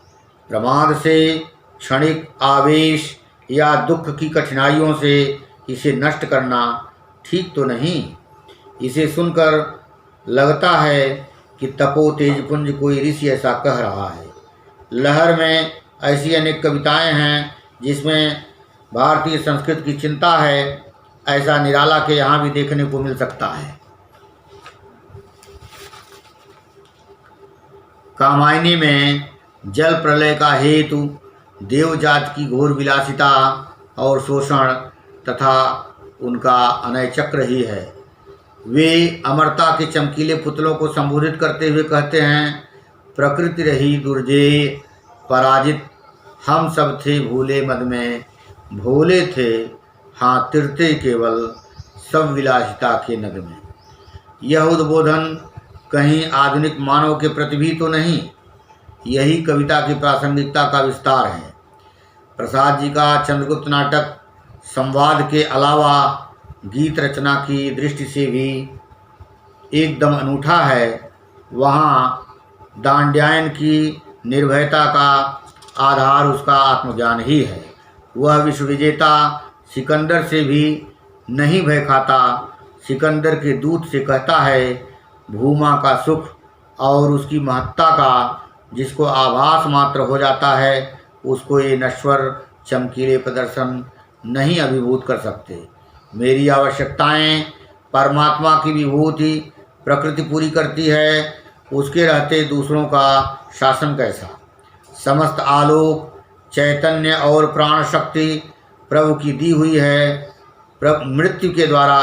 प्रमाद से, क्षणिक आवेश या दुख की कठिनाइयों से इसे नष्ट करना ठीक तो नहीं। इसे सुनकर लगता है कि तपो तेजपुंज कोई ऋषि ऐसा कह रहा है। लहर में ऐसी अनेक कविताएं हैं जिसमें भारतीय संस्कृति की चिंता है। ऐसा निराला के यहाँ भी देखने को मिल सकता है। कामायनी में जल प्रलय का हेतु देवजात की घोर विलासिता और शोषण तथा उनका अनय चक्र ही है। वे अमरता के चमकीले पुतलों को संबोधित करते हुए कहते हैं, प्रकृति रही दुर्जेय पराजित, हम सब थे भूले मद में, भोले थे हाँ तिरते केवल सब विलासिता के नग में। यह उद्बोधन कहीं आधुनिक मानव के प्रति भी तो नहीं, यही कविता की प्रासंगिकता का विस्तार है। प्रसाद जी का चंद्रगुप्त नाटक संवाद के अलावा गीत रचना की दृष्टि से भी एकदम अनूठा है। वहाँ दांड्यायन की निर्भयता का आधार उसका आत्मज्ञान ही है। वह विश्व विजेता सिकंदर से भी नहीं भय खाता। सिकंदर के दूत से कहता है, भूमा का सुख और उसकी महत्ता का जिसको आभास मात्र हो जाता है, उसको ये नश्वर चमकीले प्रदर्शन नहीं अभिभूत कर सकते। मेरी आवश्यकताएं परमात्मा की विभूति प्रकृति पूरी करती है, उसके रहते दूसरों का शासन कैसा। समस्त आलोक, चैतन्य और प्राण शक्ति प्रभु की दी हुई है। मृत्यु के द्वारा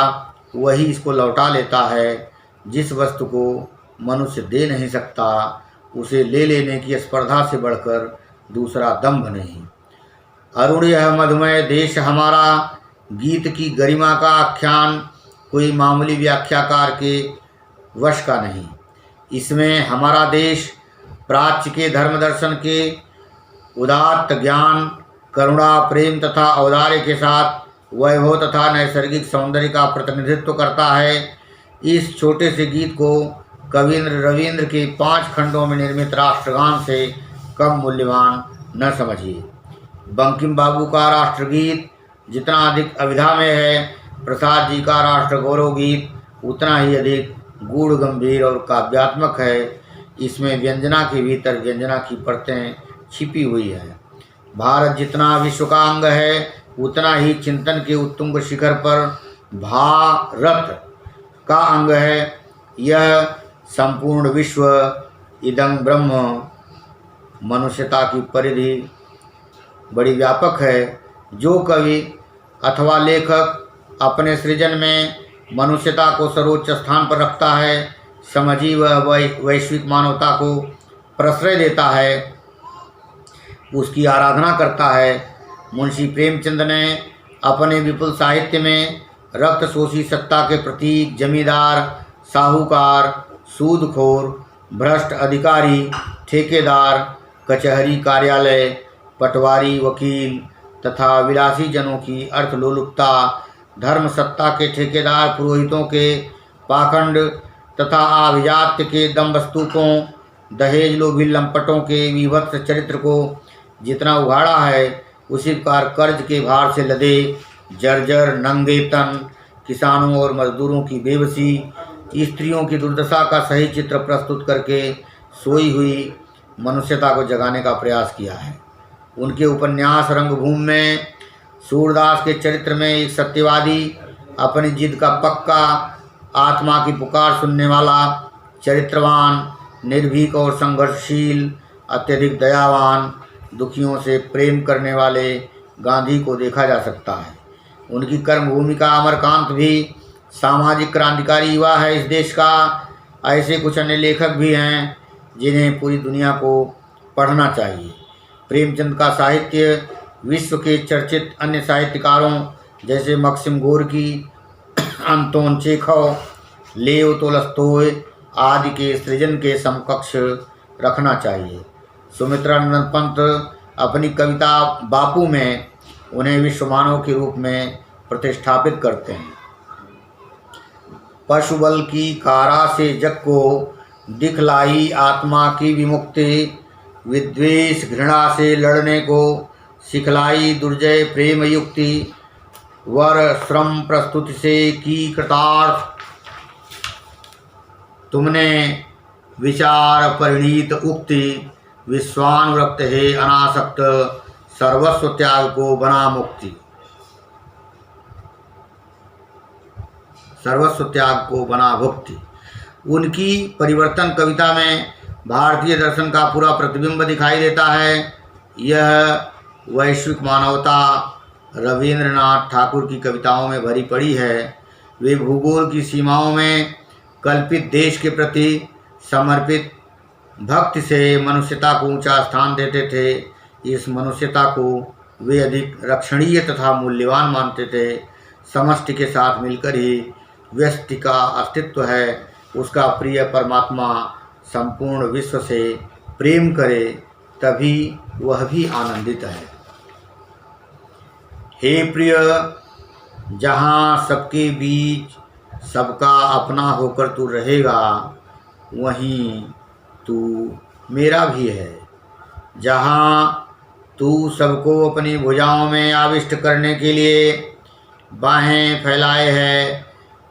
वही इसको लौटा लेता है। जिस वस्तु को मनुष्य दे नहीं सकता, उसे ले लेने की स्पर्धा से बढ़कर दूसरा दंभ नहीं। अरुण यह मधुमय देश हमारा, गीत की गरिमा का आख्यान कोई मामूली व्याख्याकार के वश का नहीं। इसमें हमारा देश प्राच्य के धर्म दर्शन के उदात्त ज्ञान, करुणा, प्रेम तथा औदार्य के साथ वैभव तथा नैसर्गिक सौंदर्य का प्रतिनिधित्व करता है। इस छोटे से गीत को कवींद्र रवींद्र के 5 खंडों में निर्मित राष्ट्रगान से कम मूल्यवान न समझिए। बंकिम बाबू का राष्ट्रगीत जितना अधिक अविधा में है, प्रसाद जी का राष्ट्र गौरव गीत उतना ही अधिक गूढ़, गंभीर और काव्यात्मक है। इसमें व्यंजना के भीतर व्यंजना की परतें छिपी हुई है। भारत जितना विश्व का अंग है, उतना ही चिंतन के उत्तुंग शिखर पर भारत का अंग है। यह संपूर्ण विश्व इदं ब्रह्म, मनुष्यता की परिधि बड़ी व्यापक है। जो कवि अथवा लेखक अपने सृजन में मनुष्यता को सर्वोच्च स्थान पर रखता है, समझी वह वैश्विक मानवता को प्रश्रय देता है, उसकी आराधना करता है। मुंशी प्रेमचंद ने अपने विपुल साहित्य में रक्तशोषी सत्ता के प्रतीक जमींदार, साहूकार, सूदखोर, भ्रष्ट अधिकारी, ठेकेदार, कचहरी कार्यालय, पटवारी, वकील तथा विलासी जनों की अर्थलोलुपता, धर्म सत्ता के ठेकेदार पुरोहितों के पाखंड तथा आभिजात्य के दंभस्तूपों, दहेज लोभी लंपटों के विभत्स चरित्र को जितना उघाड़ा है, उसी प्रकार कर्ज के भार से लदे जर्जर नंगे तन किसानों और मजदूरों की बेबसी, स्त्रियों की दुर्दशा का सही चित्र प्रस्तुत करके सोई हुई मनुष्यता को जगाने का प्रयास किया है। उनके उपन्यास रंगभूमि में सूरदास के चरित्र में एक सत्यवादी, अपनी जिद का पक्का, आत्मा की पुकार सुनने वाला, चरित्रवान, निर्भीक और संघर्षशील, अत्यधिक दयावान, दुखियों से प्रेम करने वाले गांधी को देखा जा सकता है। उनकी कर्म भूमिका अमरकांत भी सामाजिक क्रांतिकारी युवा है इस देश का। ऐसे कुछ अन्य लेखक भी हैं जिन्हें पूरी दुनिया को पढ़ना चाहिए। प्रेमचंद का साहित्य विश्व के चर्चित अन्य साहित्यकारों जैसे मक्सिम गोर्की, अंतोन चेखव, लेव तोलस्तोय आदि के सृजन के समकक्ष रखना चाहिए। सुमित्रानंद पंत अपनी कविता बापू में उन्हें विश्व मानव के रूप में प्रतिष्ठापित करते हैं। पशुबल की कारा से जग को दिखलाई आत्मा की विमुक्ति, विद्वेष घृणा से लड़ने को सिखलाई दुर्जय प्रेम युक्ति, वर श्रम प्रस्तुति से की कृतार्थ, तुमने विचार परिणीत उक्ति, विश्वानुरक्त है अनासक्त, सर्वस्व त्याग को बना मुक्ति, सर्वस्व त्याग को बना भुक्ति। उनकी परिवर्तन कविता में भारतीय दर्शन का पूरा प्रतिबिंब दिखाई देता है। यह वैश्विक मानवता रवींद्रनाथ ठाकुर की कविताओं में भरी पड़ी है। वे भूगोल की सीमाओं में कल्पित देश के प्रति समर्पित भक्ति से मनुष्यता को ऊंचा स्थान देते थे। इस मनुष्यता को वे अधिक रक्षणीय तथा मूल्यवान मानते थे। समष्टि के साथ मिलकर ही व्यष्टि का अस्तित्व है। उसका प्रिय परमात्मा संपूर्ण विश्व से प्रेम करे तभी वह भी आनंदित है। हे प्रिय, जहाँ सबके बीच सबका अपना होकर तू रहेगा, वहीं तू मेरा भी है। जहाँ तू सबको अपनी भुजाओं में आविष्ट करने के लिए बाहें फैलाए है,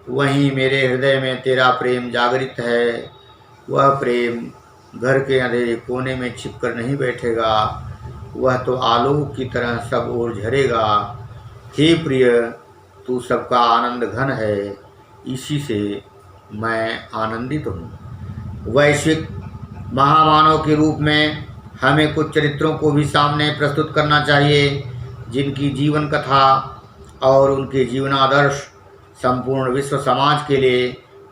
वहीं मेरे हृदय में तेरा प्रेम जागृत है। वह प्रेम घर के अंधेरे कोने में छिपकर नहीं बैठेगा, वह तो आलोक की तरह सब ओर झरेगा। हे प्रिय, तू सबका आनंद घन है, इसी से मैं आनंदित हूँ। वैश्विक महामानव के रूप में हमें कुछ चरित्रों को भी सामने प्रस्तुत करना चाहिए जिनकी जीवन कथा और उनके जीवनादर्श संपूर्ण विश्व समाज के लिए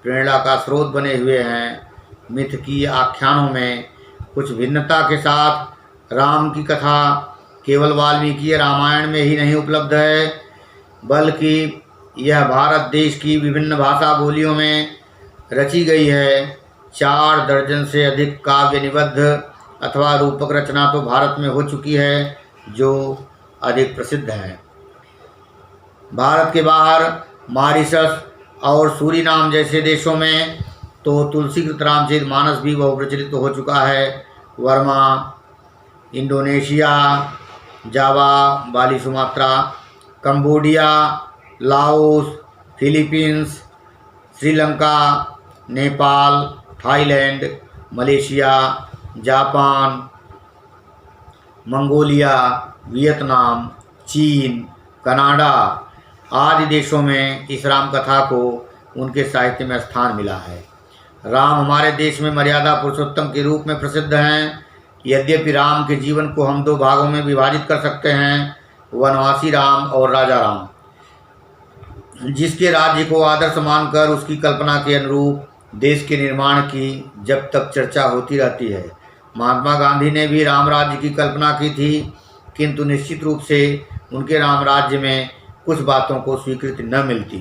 प्रेरणा का स्रोत बने हुए हैं। मिथकीय आख्यानों में कुछ भिन्नता के साथ राम की कथा केवल वाल्मीकि रामायण में ही नहीं उपलब्ध है, बल्कि यह भारत देश की विभिन्न भाषा बोलियों में रची गई है। 4 दर्जन से अधिक काव्य निबद्ध अथवा रूपक रचना तो भारत में हो चुकी है, जो अधिक प्रसिद्ध है। भारत के बाहर मॉरिशस और सूरीनाम जैसे देशों में तो तुलसीकृत रामचरितमानस भी बहुप्रचलित हो चुका है। Burma, Indonesia, Java, Bali Sumatra, Cambodia, Laos, Philippines, Sri Lanka, Nepal, Thailand, Malaysia, Japan, Mongolia, Vietnam, चीन, कनाडा आदि देशों में इस राम कथा को उनके साहित्य में स्थान मिला है। राम हमारे देश में मर्यादा पुरुषोत्तम के रूप में प्रसिद्ध हैं। यद्यपि राम के जीवन को हम 2 भागों में विभाजित कर सकते हैं, वनवासी राम और राजा राम। जिसके राज्य को आदर्श मानकर उसकी कल्पना के अनुरूप देश के निर्माण की जब तक चर्चा होती रहती है। महात्मा गांधी ने भी राम राज्य की कल्पना की थी, किंतु निश्चित रूप से उनके राम राज्य में कुछ बातों को स्वीकृति न मिलती।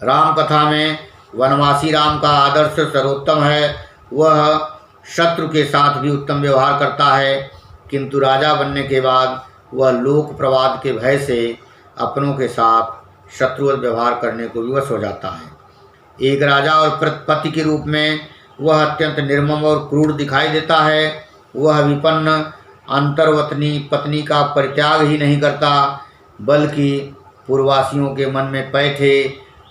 राम कथा में वनवासी राम का आदर्श सर्वोत्तम है। वह शत्रु के साथ भी उत्तम व्यवहार करता है, किंतु राजा बनने के बाद वह लोक प्रवाद के भय से अपनों के साथ शत्रुवत व्यवहार करने को विवश हो जाता है। एक राजा और पति के रूप में वह अत्यंत निर्मम और क्रूर दिखाई देता है। वह विपन्न अंतर्वतनी पत्नी का परित्याग ही नहीं करता, बल्कि पूर्ववासियों के मन में बैठे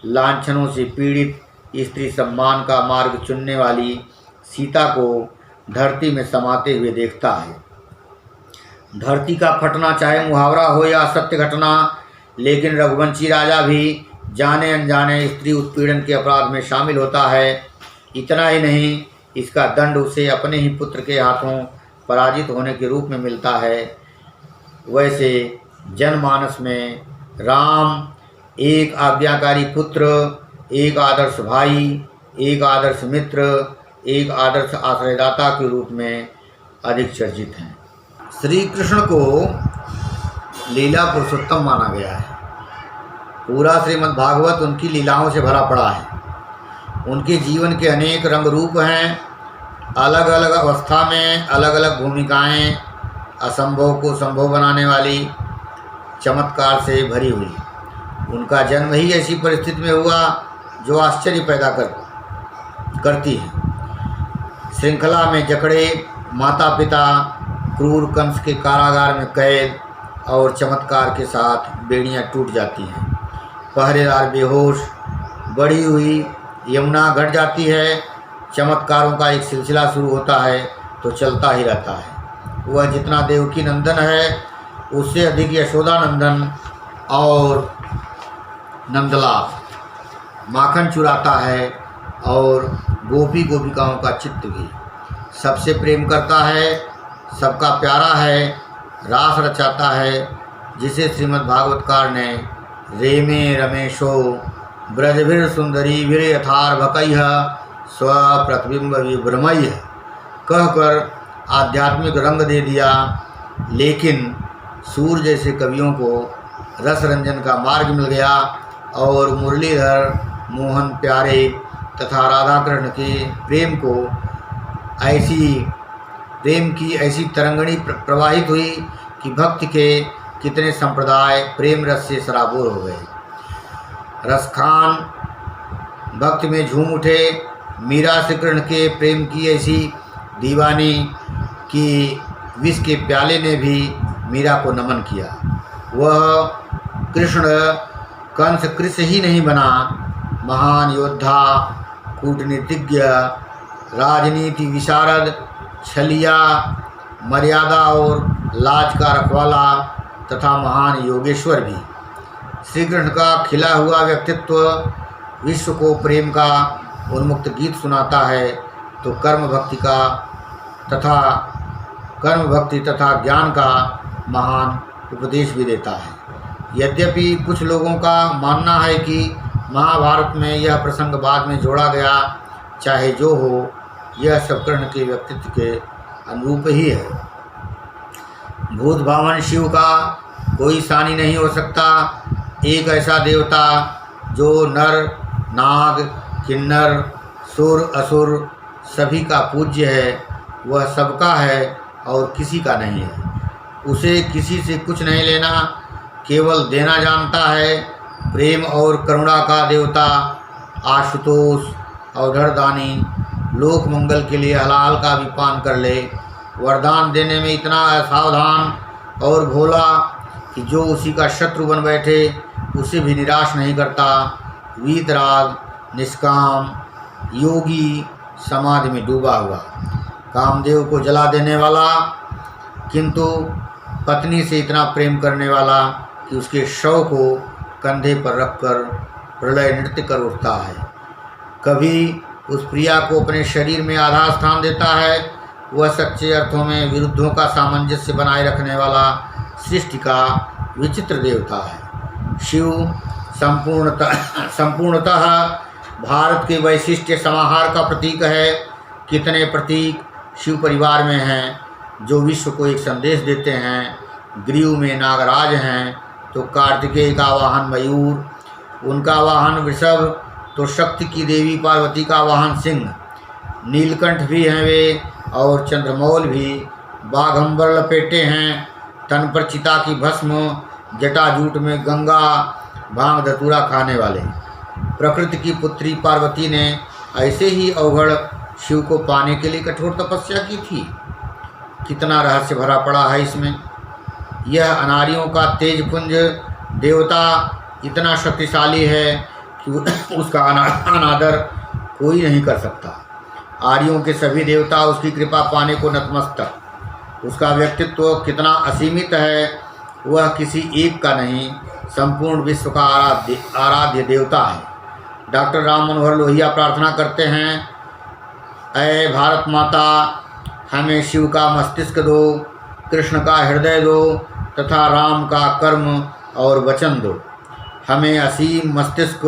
लांछनों से पीड़ित स्त्री सम्मान का मार्ग चुनने वाली सीता को धरती में समाते हुए देखता है। धरती का फटना चाहे मुहावरा हो या सत्य घटना, लेकिन रघुवंशी राजा भी जाने अनजाने स्त्री उत्पीड़न के अपराध में शामिल होता है। इतना ही नहीं, इसका दंड उसे अपने ही पुत्र के हाथों पराजित होने के रूप में मिलता है। वैसे जनमानस में राम एक आज्ञाकारी पुत्र, एक आदर्श भाई, एक आदर्श मित्र, एक आदर्श आश्रयदाता के रूप में अधिक चर्चित हैं। श्री कृष्ण को लीला पुरुषोत्तम माना गया है। पूरा श्रीमद् भागवत उनकी लीलाओं से भरा पड़ा है। उनके जीवन के अनेक रंग रूप हैं। अलग अलग अवस्था में अलग अलग भूमिकाएं, असंभव को संभव बनाने वाली, चमत्कार से भरी हुई। उनका जन्म ही ऐसी परिस्थिति में हुआ जो आश्चर्य पैदा करती है। श्रृंखला में जकड़े माता पिता, क्रूर कंस के कारागार में कैद, और चमत्कार के साथ बेड़ियां टूट जाती हैं। पहरेदार बेहोश, बढ़ी हुई यमुना घट जाती है। चमत्कारों का एक सिलसिला शुरू होता है तो चलता ही रहता है। वह जितना देवकी नंदन है, उससे अधिक यशोदा नंदन और नंदलाल माखन चुराता है, और गोपी गोपिकाओं का चित्त भी सबसे प्रेम करता है, सबका प्यारा है, रास रचाता है, जिसे श्रीमद् भागवतकार ने रेमे रमेशो ब्रजभिर सुंदरी वीर यथार्भकैः स्वप्रतिबिंब विभ्रमैः कहकर आध्यात्मिक रंग दे दिया। लेकिन सूर जैसे कवियों को रस रंजन का मार्ग मिल गया, और मुरलीधर मोहन प्यारे तथा राधा कृष्ण के प्रेम की ऐसी तरंगणी प्रवाहित हुई कि भक्ति के कितने संप्रदाय प्रेम रस से सराबोर हो गए। रसखान भक्ति में झूम उठे। मीरा श्री कृष्ण के प्रेम की ऐसी दीवानी कि विष के प्याले ने भी मीरा को नमन किया। वह कृष्ण कंस कृष्ण ही नहीं बना, महान योद्धा, कूटनीतिज्ञ, राजनीति विशारद, छलिया, मर्यादा और लाज का रखवाला तथा महान योगेश्वर भी। श्री कृष्ण का खिला हुआ व्यक्तित्व विश्व को प्रेम का उन्मुक्त गीत सुनाता है, तो कर्म भक्ति तथा ज्ञान का महान उपदेश भी देता है। यद्यपि कुछ लोगों का मानना है कि महाभारत में यह प्रसंग बाद में जोड़ा गया, चाहे जो हो, यह सब कृष्ण के व्यक्तित्व के अनुरूप ही है। भूत भावन शिव का कोई सानी नहीं हो सकता। एक ऐसा देवता जो नर, नाग, किन्नर, सुर, असुर सभी का पूज्य है, वह सबका है और किसी का नहीं है। उसे किसी से कुछ नहीं लेना, केवल देना जानता है। प्रेम और करुणा का देवता आशुतोष अवधरदानी लोक मंगल के लिए हलाल का भी पान कर ले। वरदान देने में इतना असावधान और भोला कि जो उसी का शत्रु बन बैठे उसे भी निराश नहीं करता। वीतराग, निष्काम, योगी, समाधि में डूबा हुआ, कामदेव को जला देने वाला, किंतु पत्नी से इतना प्रेम करने वाला कि उसके शव को कंधे पर रखकर प्रलय नृत्य कर उठता है। कभी उस प्रिया को अपने शरीर में आधा स्थान देता है। वह सच्चे अर्थों में विरुद्धों का सामंजस्य बनाए रखने वाला सृष्टि का विचित्र देवता है। शिव संपूर्णतः भारत के वैशिष्ट्य समाहार का प्रतीक है। कितने प्रतीक शिव परिवार में हैं जो विश्व को एक संदेश देते हैं। ग्रीव में नागराज हैं तो कार्तिकेय का वाहन मयूर, उनका वाहन वृषभ, तो शक्ति की देवी पार्वती का वाहन सिंह। नीलकंठ भी हैं वे, और चंद्रमौल भी बाघंबर लपेटे हैं। तन पर चिता की भस्म, जटाजूट में गंगा, भांग धतूरा खाने वाले। प्रकृति की पुत्री पार्वती ने ऐसे ही अवघड़ शिव को पाने के लिए कठोर तपस्या की थी। कितना रहस्य भरा पड़ा है इसमें। यह अनारियों का तेजपुंज देवता इतना शक्तिशाली है कि उसका अनादर कोई नहीं कर सकता। आर्यों के सभी देवता उसकी कृपा पाने को नतमस्तक। उसका व्यक्तित्व कितना असीमित है, वह किसी एक का नहीं, संपूर्ण विश्व का आराध्य देवता है। डॉक्टर राम मनोहर लोहिया प्रार्थना करते हैं, ऐ भारत माता, हमें शिव का मस्तिष्क दो, कृष्ण का हृदय दो तथा राम का कर्म और वचन दो। हमें असीम मस्तिष्क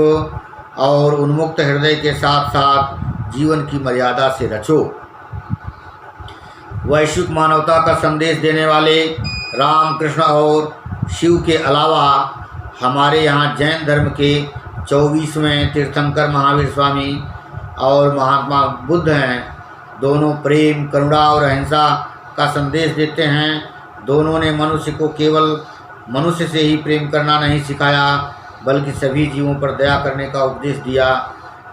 और उन्मुक्त हृदय के साथ साथ जीवन की मर्यादा से रचो। वैश्विक मानवता का संदेश देने वाले राम, कृष्ण और शिव के अलावा हमारे यहाँ जैन धर्म के 24वें तीर्थंकर महावीर स्वामी और महात्मा बुद्ध हैं। दोनों प्रेम, करुणा और अहिंसा का संदेश देते हैं। दोनों ने मनुष्य को केवल मनुष्य से ही प्रेम करना नहीं सिखाया, बल्कि सभी जीवों पर दया करने का उपदेश दिया।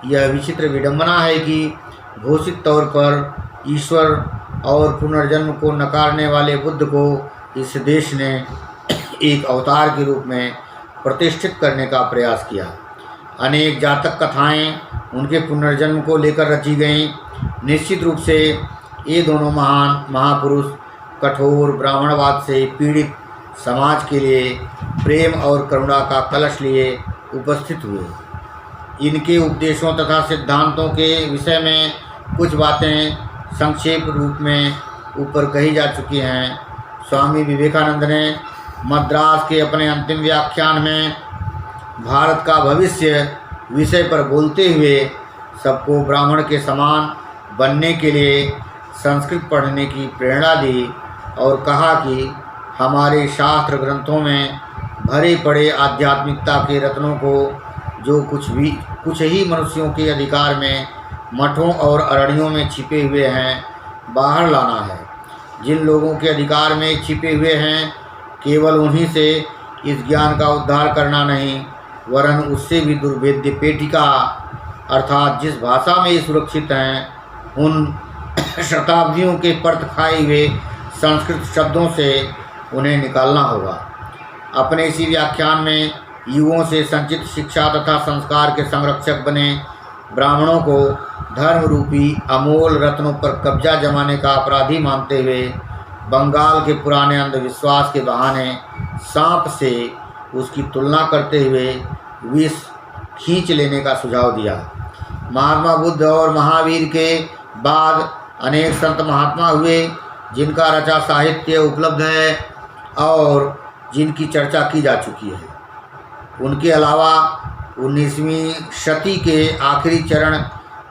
यह विचित्र विडंबना है कि घोषित तौर पर ईश्वर और पुनर्जन्म को नकारने वाले बुद्ध को इस देश ने एक अवतार के रूप में प्रतिष्ठित करने का प्रयास किया। अनेक जातक कथाएं उनके पुनर्जन्म को लेकर रची गईं। निश्चित रूप से ये दोनों महान महापुरुष कठोर ब्राह्मणवाद से पीड़ित समाज के लिए प्रेम और करुणा का कलश लिए उपस्थित हुए। इनके उपदेशों तथा सिद्धांतों के विषय में कुछ बातें संक्षेप रूप में ऊपर कही जा चुकी हैं। स्वामी विवेकानंद ने मद्रास के अपने अंतिम व्याख्यान में भारत का भविष्य विषय पर बोलते हुए सबको ब्राह्मण के समान बनने के लिए संस्कृत पढ़ने की प्रेरणा दी और कहा कि हमारे शास्त्र ग्रंथों में भरे पड़े आध्यात्मिकता के रत्नों को, जो कुछ ही मनुष्यों के अधिकार में मठों और अरण्यों में छिपे हुए हैं, बाहर लाना है। जिन लोगों के अधिकार में छिपे हुए हैं, केवल उन्हीं से इस ज्ञान का उद्धार करना नहीं, वरन उससे भी दुर्भेद्य पेटिका अर्थात जिस भाषा में ये सुरक्षित हैं, उन शताब्दियों के पर्त खाए हुए संस्कृत शब्दों से उन्हें निकालना होगा। अपने इसी व्याख्यान में युगों से संचित शिक्षा तथा संस्कार के संरक्षक बने ब्राह्मणों को धर्म रूपी अमोल रत्नों पर कब्जा जमाने का अपराधी मानते हुए बंगाल के पुराने अंधविश्वास के बहाने सांप से उसकी तुलना करते हुए विष खींच लेने का सुझाव दिया। महात्मा बुद्ध और महावीर के बाद अनेक संत महात्मा हुए, जिनका रचा साहित्य उपलब्ध है और जिनकी चर्चा की जा चुकी है। उनके अलावा 19वीं शती के आखिरी चरण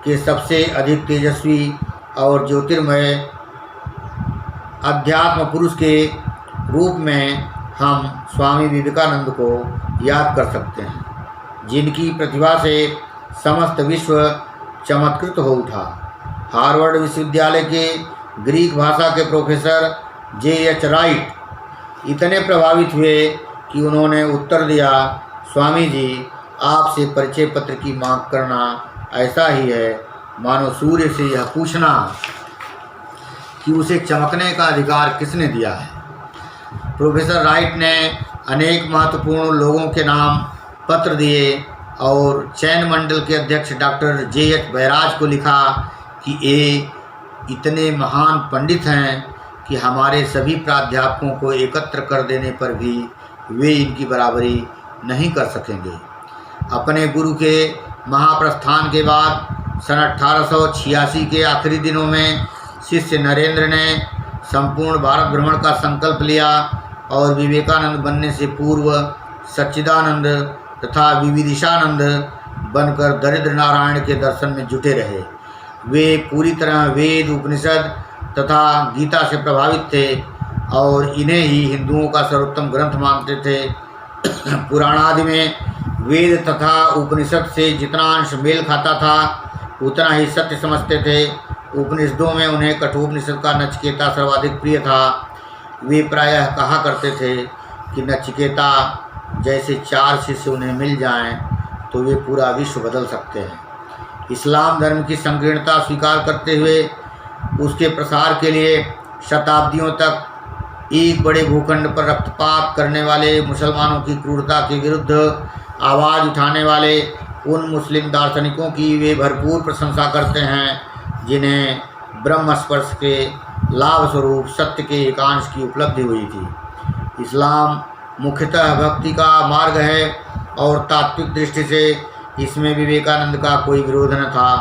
के सबसे अधिक तेजस्वी और ज्योतिर्मय अध्यात्म पुरुष के रूप में हम स्वामी विवेकानंद को याद कर सकते हैं, जिनकी प्रतिभा से समस्त विश्व चमत्कृत हो उठा। हार्वर्ड विश्वविद्यालय के ग्रीक भाषा के प्रोफेसर J.H. राइट इतने प्रभावित हुए कि उन्होंने उत्तर दिया, स्वामी जी, आपसे परिचय पत्र की मांग करना ऐसा ही है मानो सूर्य से यह पूछना कि उसे चमकने का अधिकार किसने दिया है। प्रोफेसर राइट ने अनेक महत्वपूर्ण लोगों के नाम पत्र दिए और चैन मंडल के अध्यक्ष डॉक्टर J.H. बैराज को लिखा कि ये इतने महान पंडित हैं कि हमारे सभी प्राध्यापकों को एकत्र कर देने पर भी वे इनकी बराबरी नहीं कर सकेंगे। अपने गुरु के महाप्रस्थान के बाद सन 1886 के आखिरी दिनों में शिष्य नरेंद्र ने संपूर्ण भारत भ्रमण का संकल्प लिया और विवेकानंद बनने से पूर्व सच्चिदानंद तथा विविदिशानंद बनकर दरिद्र नारायण के दर्शन में जुटे रहे। वे पूरी तरह वेद, उपनिषद तथा गीता से प्रभावित थे और इन्हें ही हिंदुओं का सर्वोत्तम ग्रंथ मानते थे। पुराणादि में वेद तथा उपनिषद से जितना अंश मेल खाता था, उतना ही सत्य समझते थे। उपनिषदों में उन्हें कठोपनिषद का नचिकेता सर्वाधिक प्रिय था। वे प्रायः कहा करते थे कि नचिकेता जैसे 4 शिष्य उन्हें मिल जाएं तो वे पूरा विश्व बदल सकते हैं। इस्लाम धर्म की संकीर्णता स्वीकार करते हुए उसके प्रसार के लिए शताब्दियों तक एक बड़े भूखंड पर रक्तपात करने वाले मुसलमानों की क्रूरता के विरुद्ध आवाज़ उठाने वाले उन मुस्लिम दार्शनिकों की वे भरपूर प्रशंसा करते हैं जिन्हें ब्रह्म स्पर्श के लाभ स्वरूप सत्य के एकांश की उपलब्धि हुई थी। इस्लाम मुख्यतः भक्ति का मार्ग है और तात्विक दृष्टि से इसमें विवेकानंद का कोई विरोध न था।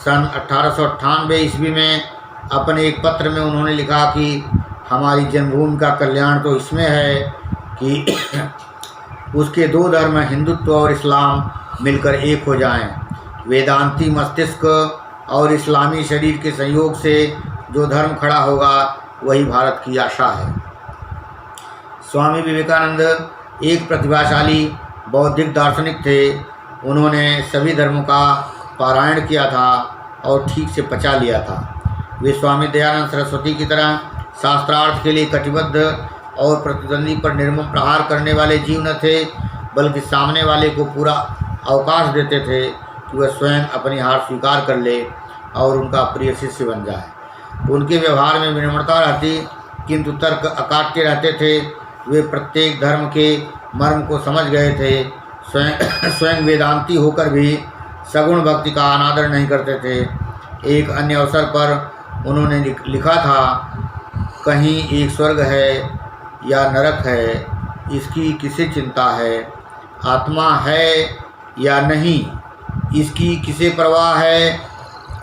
सन 1898 ईस्वी में अपने एक पत्र में उन्होंने लिखा कि हमारी जन्मभूमि का कल्याण तो इसमें है कि उसके दो धर्म हिंदुत्व और इस्लाम मिलकर एक हो जाएं। वेदांती मस्तिष्क और इस्लामी शरीर के संयोग से जो धर्म खड़ा होगा वही भारत की आशा है। स्वामी विवेकानंद एक प्रतिभाशाली बौद्धिक दार्शनिक थे। उन्होंने सभी धर्मों का पारायण किया था और ठीक से पचा लिया था। वे स्वामी दयानंद सरस्वती की तरह शास्त्रार्थ के लिए कटिबद्ध और प्रतिद्वंदी पर निर्मम प्रहार करने वाले जीव न थे, बल्कि सामने वाले को पूरा अवकाश देते थे कि वह स्वयं अपनी हार स्वीकार कर ले और उनका प्रिय शिष्य बन जाए। उनके व्यवहार में विनम्रता रहती किंतु तर्क अकाट्य रहते थे। वे प्रत्येक धर्म के मर्म को समझ गए थे। स्वयं वेदांती होकर भी सगुण भक्ति का अनादर नहीं करते थे। एक अन्य अवसर पर उन्होंने लिखा था, कहीं एक स्वर्ग है या नरक है, इसकी किसे चिंता है। आत्मा है या नहीं, इसकी किसे परवाह है।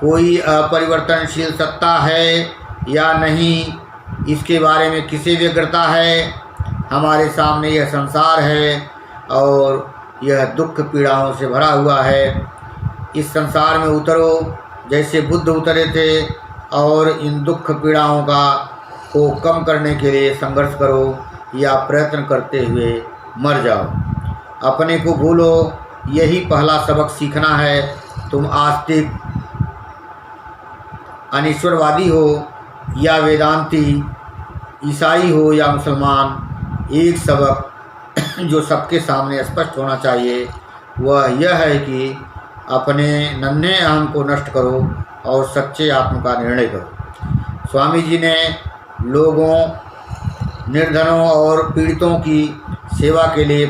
कोई अपरिवर्तनशील सत्ता है या नहीं, इसके बारे में किसे व्यग्रता है। हमारे सामने यह संसार है और यह दुख पीड़ाओं से भरा हुआ है। इस संसार में उतरो जैसे बुद्ध उतरे थे और इन दुख पीड़ाओं को कम करने के लिए संघर्ष करो या प्रयत्न करते हुए मर जाओ। अपने को भूलो, यही पहला सबक सीखना है। तुम आस्तिक, अनिश्वरवादी हो या वेदांती, ईसाई हो या मुसलमान, एक सबक जो सबके सामने स्पष्ट होना चाहिए वह यह है कि अपने नन्हे अहम को नष्ट करो और सच्चे आत्म का निर्णय करो। स्वामी जी ने लोगों, निर्धनों और पीड़ितों की सेवा के लिए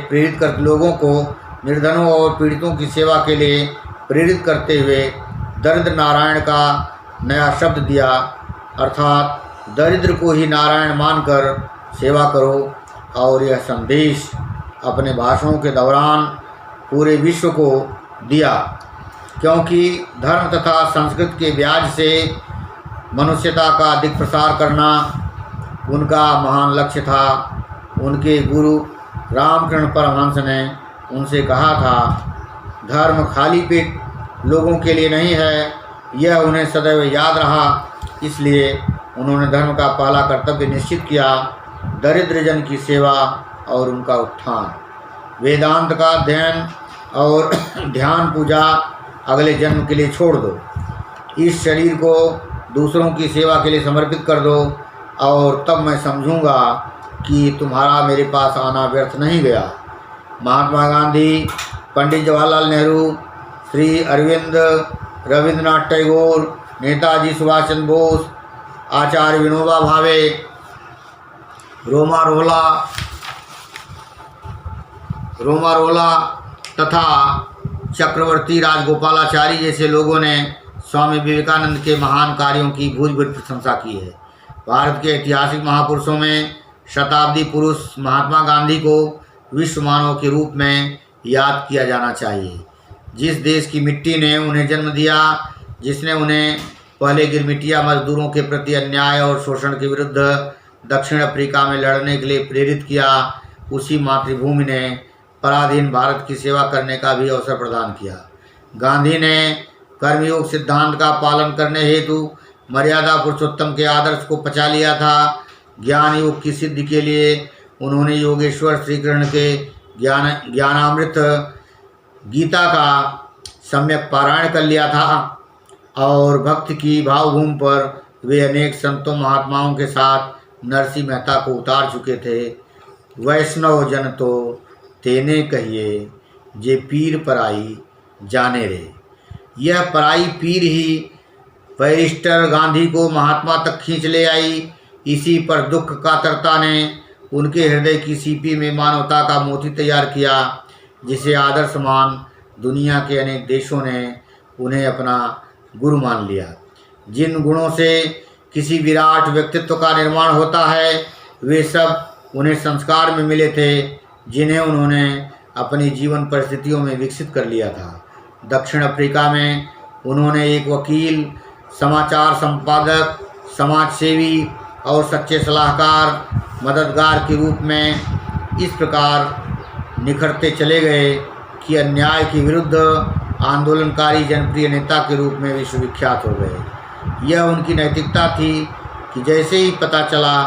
प्रेरित करते हुए दरिद्र नारायण का नया शब्द दिया, अर्थात दरिद्र को ही नारायण मानकर सेवा करो। और यह संदेश अपने भाषणों के दौरान पूरे विश्व को दिया, क्योंकि धर्म तथा संस्कृत के ब्याज से मनुष्यता का अधिक प्रसार करना उनका महान लक्ष्य था। उनके गुरु रामकृष्ण परमहंस ने उनसे कहा था, धर्म खाली पेट लोगों के लिए नहीं है। यह उन्हें सदैव याद रहा। इसलिए उन्होंने धर्म का पहला कर्तव्य निश्चित किया, दरिद्र जन की सेवा और उनका उत्थान। वेदांत का अध्ययन और ध्यान पूजा अगले जन्म के लिए छोड़ दो। इस शरीर को दूसरों की सेवा के लिए समर्पित कर दो और तब मैं समझूंगा कि तुम्हारा मेरे पास आना व्यर्थ नहीं गया। महात्मा गांधी, पंडित जवाहरलाल नेहरू, श्री अरविंद, रविंद्रनाथ टैगोर, नेताजी सुभाष चंद्र बोस, आचार्य विनोबा भावे, रोमा रोला तथा चक्रवर्ती राजगोपालाचारी जैसे लोगों ने स्वामी विवेकानंद के महान कार्यों की भूरि प्रशंसा की है। भारत के ऐतिहासिक महापुरुषों में शताब्दी पुरुष महात्मा गांधी को विश्व मानव के रूप में याद किया जाना चाहिए। जिस देश की मिट्टी ने उन्हें जन्म दिया, जिसने उन्हें पहले गिरमिटिया मजदूरों के प्रति अन्याय और शोषण के विरुद्ध दक्षिण अफ्रीका में लड़ने के लिए प्रेरित किया, उसी मातृभूमि ने पराधीन भारत की सेवा करने का भी अवसर प्रदान किया। गांधी ने कर्मयोग सिद्धांत का पालन करने हेतु मर्यादा पुरुषोत्तम के आदर्श को पचा लिया था। ज्ञान योग की सिद्धि के लिए उन्होंने योगेश्वर श्री कृष्ण के ज्ञानामृत गीता का सम्यक पारायण कर लिया था और भक्ति की भावभूमि पर वे अनेक संतों महात्माओं के साथ नरसिंह मेहता को उतार चुके थे। वैष्णव जन तो तेने कहिए, जे पीर पराई जाने रे। यह पराई पीर ही बैरिस्टर गांधी को महात्मा तक खींच ले आई। इसी पर दुख कातरता ने उनके हृदय की सीपी में मानवता का मोती तैयार किया, जिसे आदर्श मान दुनिया के अनेक देशों ने उन्हें अपना गुरु मान लिया। जिन गुणों से किसी विराट व्यक्तित्व का निर्माण होता है, वे सब उन्हें संस्कार में मिले थे, जिन्हें उन्होंने अपनी जीवन परिस्थितियों में विकसित कर लिया था। दक्षिण अफ्रीका में उन्होंने एक वकील, समाचार संपादक, समाजसेवी और सच्चे सलाहकार, मददगार के रूप में इस प्रकार निखरते चले गए कि अन्याय के विरुद्ध आंदोलनकारी जनप्रिय नेता के रूप में विश्वविख्यात हो गए। यह उनकी नैतिकता थी कि जैसे ही पता चला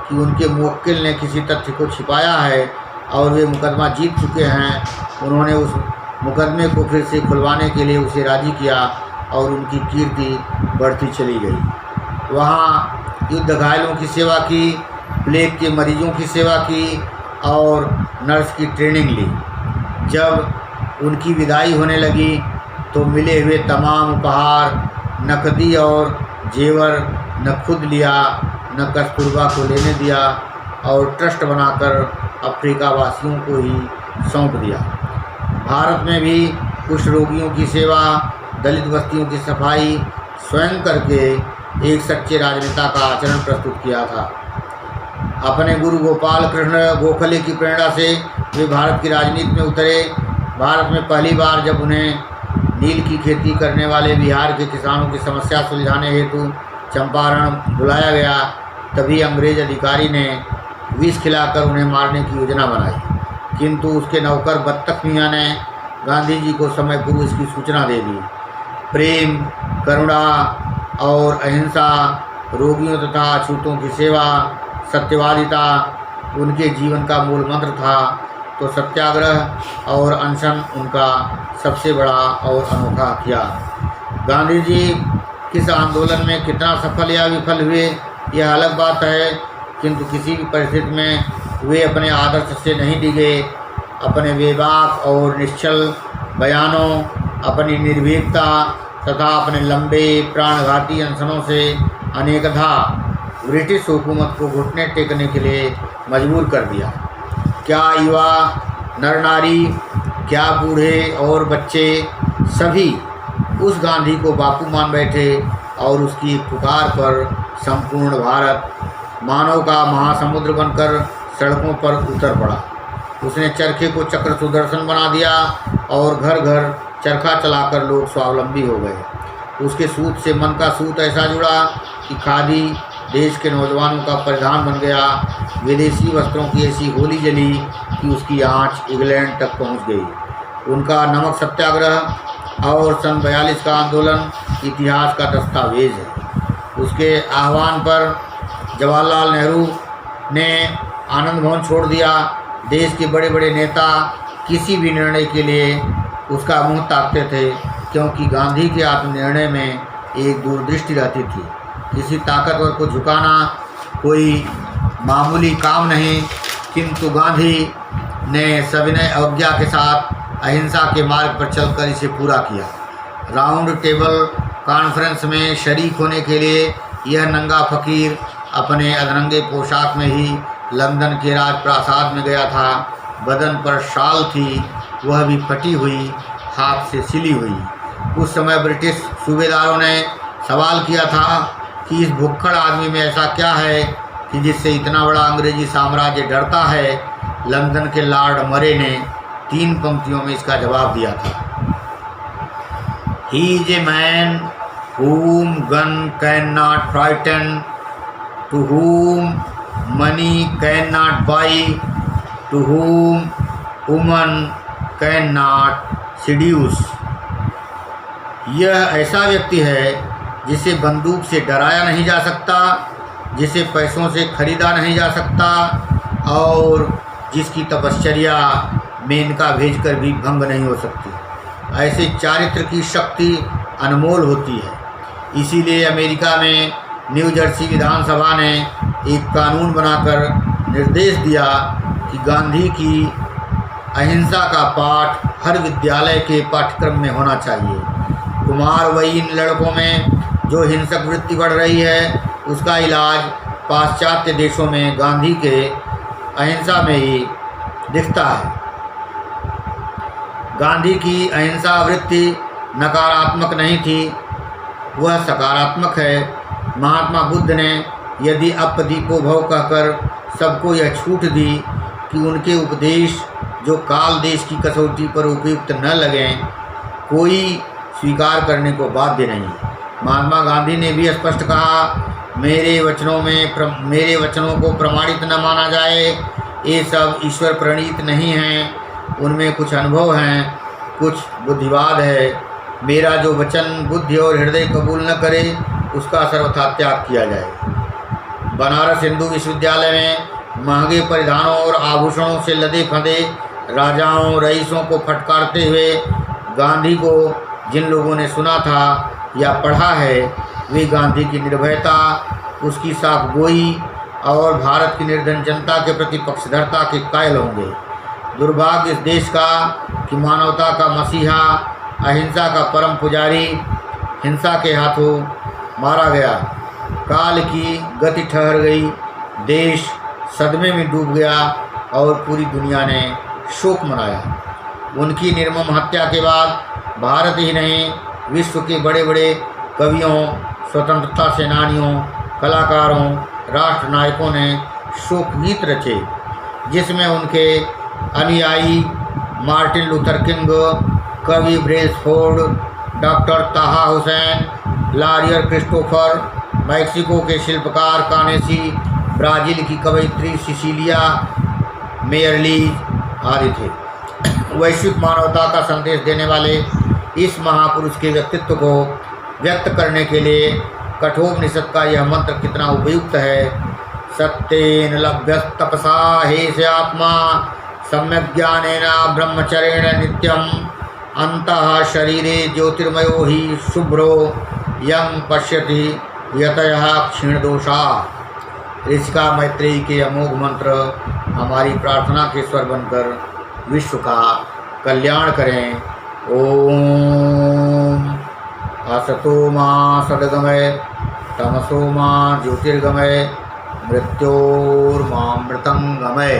कि उनके मुवक्किल ने किसी तथ्य को छिपाया है और वे मुकदमा जीत चुके हैं, उन्होंने उस मुकदमे को फिर से खुलवाने के लिए उसे राजी किया और उनकी कीर्ति बढ़ती चली गई। वहाँ युद्ध घायलों की सेवा की, प्लेग के मरीजों की सेवा की और नर्स की ट्रेनिंग ली। जब उनकी विदाई होने लगी तो मिले हुए तमाम उपहार, नकदी और जेवर न खुद लिया न कस्तूरबा को लेने दिया और ट्रस्ट बनाकर अफ्रीका वासियों को ही सौंप दिया। भारत में भी कुछ रोगियों की सेवा, दलित बस्तियों की सफाई स्वयं करके एक सच्चे राजनेता का आचरण प्रस्तुत किया था। अपने गुरु गोपाल कृष्ण गोखले की प्रेरणा से वे भारत की राजनीति में उतरे। भारत में पहली बार जब उन्हें नील की खेती करने वाले बिहार के किसानों की समस्या सुलझाने हेतु चंपारण बुलाया गया, तभी अंग्रेज अधिकारी ने विष खिलाकर उन्हें मारने की योजना बनाई, किंतु उसके नौकर बत्तख मियाँ ने गांधी जी को समय पूर्व इसकी सूचना दे दी। प्रेम, करुणा और अहिंसा, रोगियों तथा अछूतों की सेवा, सत्यवादिता उनके जीवन का मूल मंत्र था, तो सत्याग्रह और अनशन उनका सबसे बड़ा और अनोखा हथियार। गांधी जी किस आंदोलन में कितना सफल या विफल हुए यह अलग बात है, किंतु किसी भी परिस्थिति में वे अपने आदर्श से नहीं डिगे। अपने बेबाक और निश्चल बयानों, अपनी निर्भीकता तथा अपने लंबे प्राणघाती अनशनों से अनेकधा ब्रिटिश हुकूमत को घुटने टेकने के लिए मजबूर कर दिया। क्या युवा, नर नारी, क्या बूढ़े और बच्चे सभी उस गांधी को बापू मान बैठे और उसकी पुकार पर संपूर्ण भारत मानव का महासमुद्र बनकर सड़कों पर उतर पड़ा। उसने चरखे को चक्र सुदर्शन बना दिया और घर घर चरखा चलाकर लोग स्वावलंबी हो गए। उसके सूत से मन का सूत ऐसा जुड़ा कि खादी देश के नौजवानों का परिधान बन गया। विदेशी वस्त्रों की ऐसी होली जली कि उसकी आंच इंग्लैंड तक पहुंच गई। उनका नमक सत्याग्रह और सन 42 का आंदोलन इतिहास का दस्तावेज है। उसके आह्वान पर जवाहरलाल नेहरू ने आनंद भवन छोड़ दिया। देश के बड़े बड़े नेता किसी भी निर्णय के लिए उसका मुंह ताकते थे, क्योंकि गांधी के आत्मनिर्णय में एक दूरदृष्टि रहती थी। किसी ताकतवर को झुकाना कोई मामूली काम नहीं, किंतु गांधी ने सविनय अवज्ञा के साथ अहिंसा के मार्ग पर चलकर इसे पूरा किया। राउंड टेबल कॉन्फ्रेंस में शरीक होने के लिए यह नंगा फकीर अपने अधरंगे पोशाक में ही लंदन के राजप्रासाद में गया था। बदन पर शाल थी, वह भी फटी हुई, हाथ से सिली हुई। उस समय ब्रिटिश सूबेदारों ने सवाल किया था कि इस भुक्खड़ आदमी में ऐसा क्या है कि जिससे इतना बड़ा अंग्रेजी साम्राज्य डरता है। लंदन के लॉर्ड मरे ने 3 पंक्तियों में इसका जवाब दिया था। He is a man whom gun cannot frighten, to whom money cannot buy, to whom woman cannot seduce। यह ऐसा व्यक्ति है जिसे बंदूक से डराया नहीं जा सकता, जिसे पैसों से खरीदा नहीं जा सकता और जिसकी तपश्चर्या मेनका भेजकर भी भंग नहीं हो सकती। ऐसे चारित्र की शक्ति अनमोल होती है। इसीलिए अमेरिका में न्यू जर्सी विधानसभा ने एक कानून बनाकर निर्देश दिया कि गांधी की अहिंसा का पाठ हर विद्यालय के पाठ्यक्रम में होना चाहिए। कुमारवयीन लड़कों में जो हिंसक वृत्ति बढ़ रही है, उसका इलाज पाश्चात्य देशों में गांधी के अहिंसा में ही दिखता है। गांधी की अहिंसा वृत्ति नकारात्मक नहीं थी, वह सकारात्मक है। महात्मा बुद्ध ने यदि अपदीपो भव कहकर सबको यह छूट दी कि उनके उपदेश जो काल देश की कसौटी पर उपयुक्त न लगें, कोई स्वीकार करने को बाध्य नहीं। महात्मा गांधी ने भी स्पष्ट कहा, मेरे वचनों को प्रमाणित न माना जाए। ये सब ईश्वर प्रणीत नहीं हैं, उनमें कुछ अनुभव हैं, कुछ बुद्धिवाद है। मेरा जो वचन बुद्धि और हृदय कबूल न करे, उसका सर्वथा त्याग किया जाए। बनारस हिंदू विश्वविद्यालय में महंगे परिधानों और आभूषणों से लदे फंदे राजाओं रईसों को फटकारते हुए गांधी को जिन लोगों ने सुना था या पढ़ा है, वे गांधी की निर्भयता, उसकी साफ गोई और भारत की निर्धन जनता के प्रति पक्षधरता के कायल होंगे। दुर्भाग्य इस देश का कि मानवता का मसीहा, अहिंसा का परम पुजारी हिंसा के हाथों मारा गया। काल की गति ठहर गई, देश सदमे में डूब गया और पूरी दुनिया ने शोक मनाया। उनकी निर्मम हत्या के बाद भारत ही नहीं, विश्व के बड़े बड़े कवियों, स्वतंत्रता सेनानियों, कलाकारों, राष्ट्र नायकों ने शोक गीत रचे, जिसमें उनके अनुयायी मार्टिन लूथर किंग, कवि ब्रेसफोर्ड, डॉक्टर ताहा हुसैन, लारियर क्रिस्टोफर, मैक्सिको के शिल्पकार कानेसी, ब्राज़ील की कवयित्री सिसिलिया मेयरलीज आदि थे। वैश्विक मानवता का संदेश देने वाले इस महापुरुष के व्यक्तित्व को व्यक्त करने के लिए कठोपनिषद का यह मंत्र कितना उपयुक्त है। सत्येन लभ्यस्तपसा हेष आत्मा सम्यक ज्ञानेन ब्रह्मचर्येण नित्यम अंतः शरीरे ज्योतिर्मयो ही शुभ्रो यं पश्यति यतयः क्षीणदोषा। ऋषिका मैत्रेयी के अमोघ मंत्र हमारी प्रार्थना के स्वर बनकर विश्व का कल्याण करें। ओम असतो मा सद्गमय तमसो मा ज्योतिर्गमय मृत्योर्मामृतं गमय।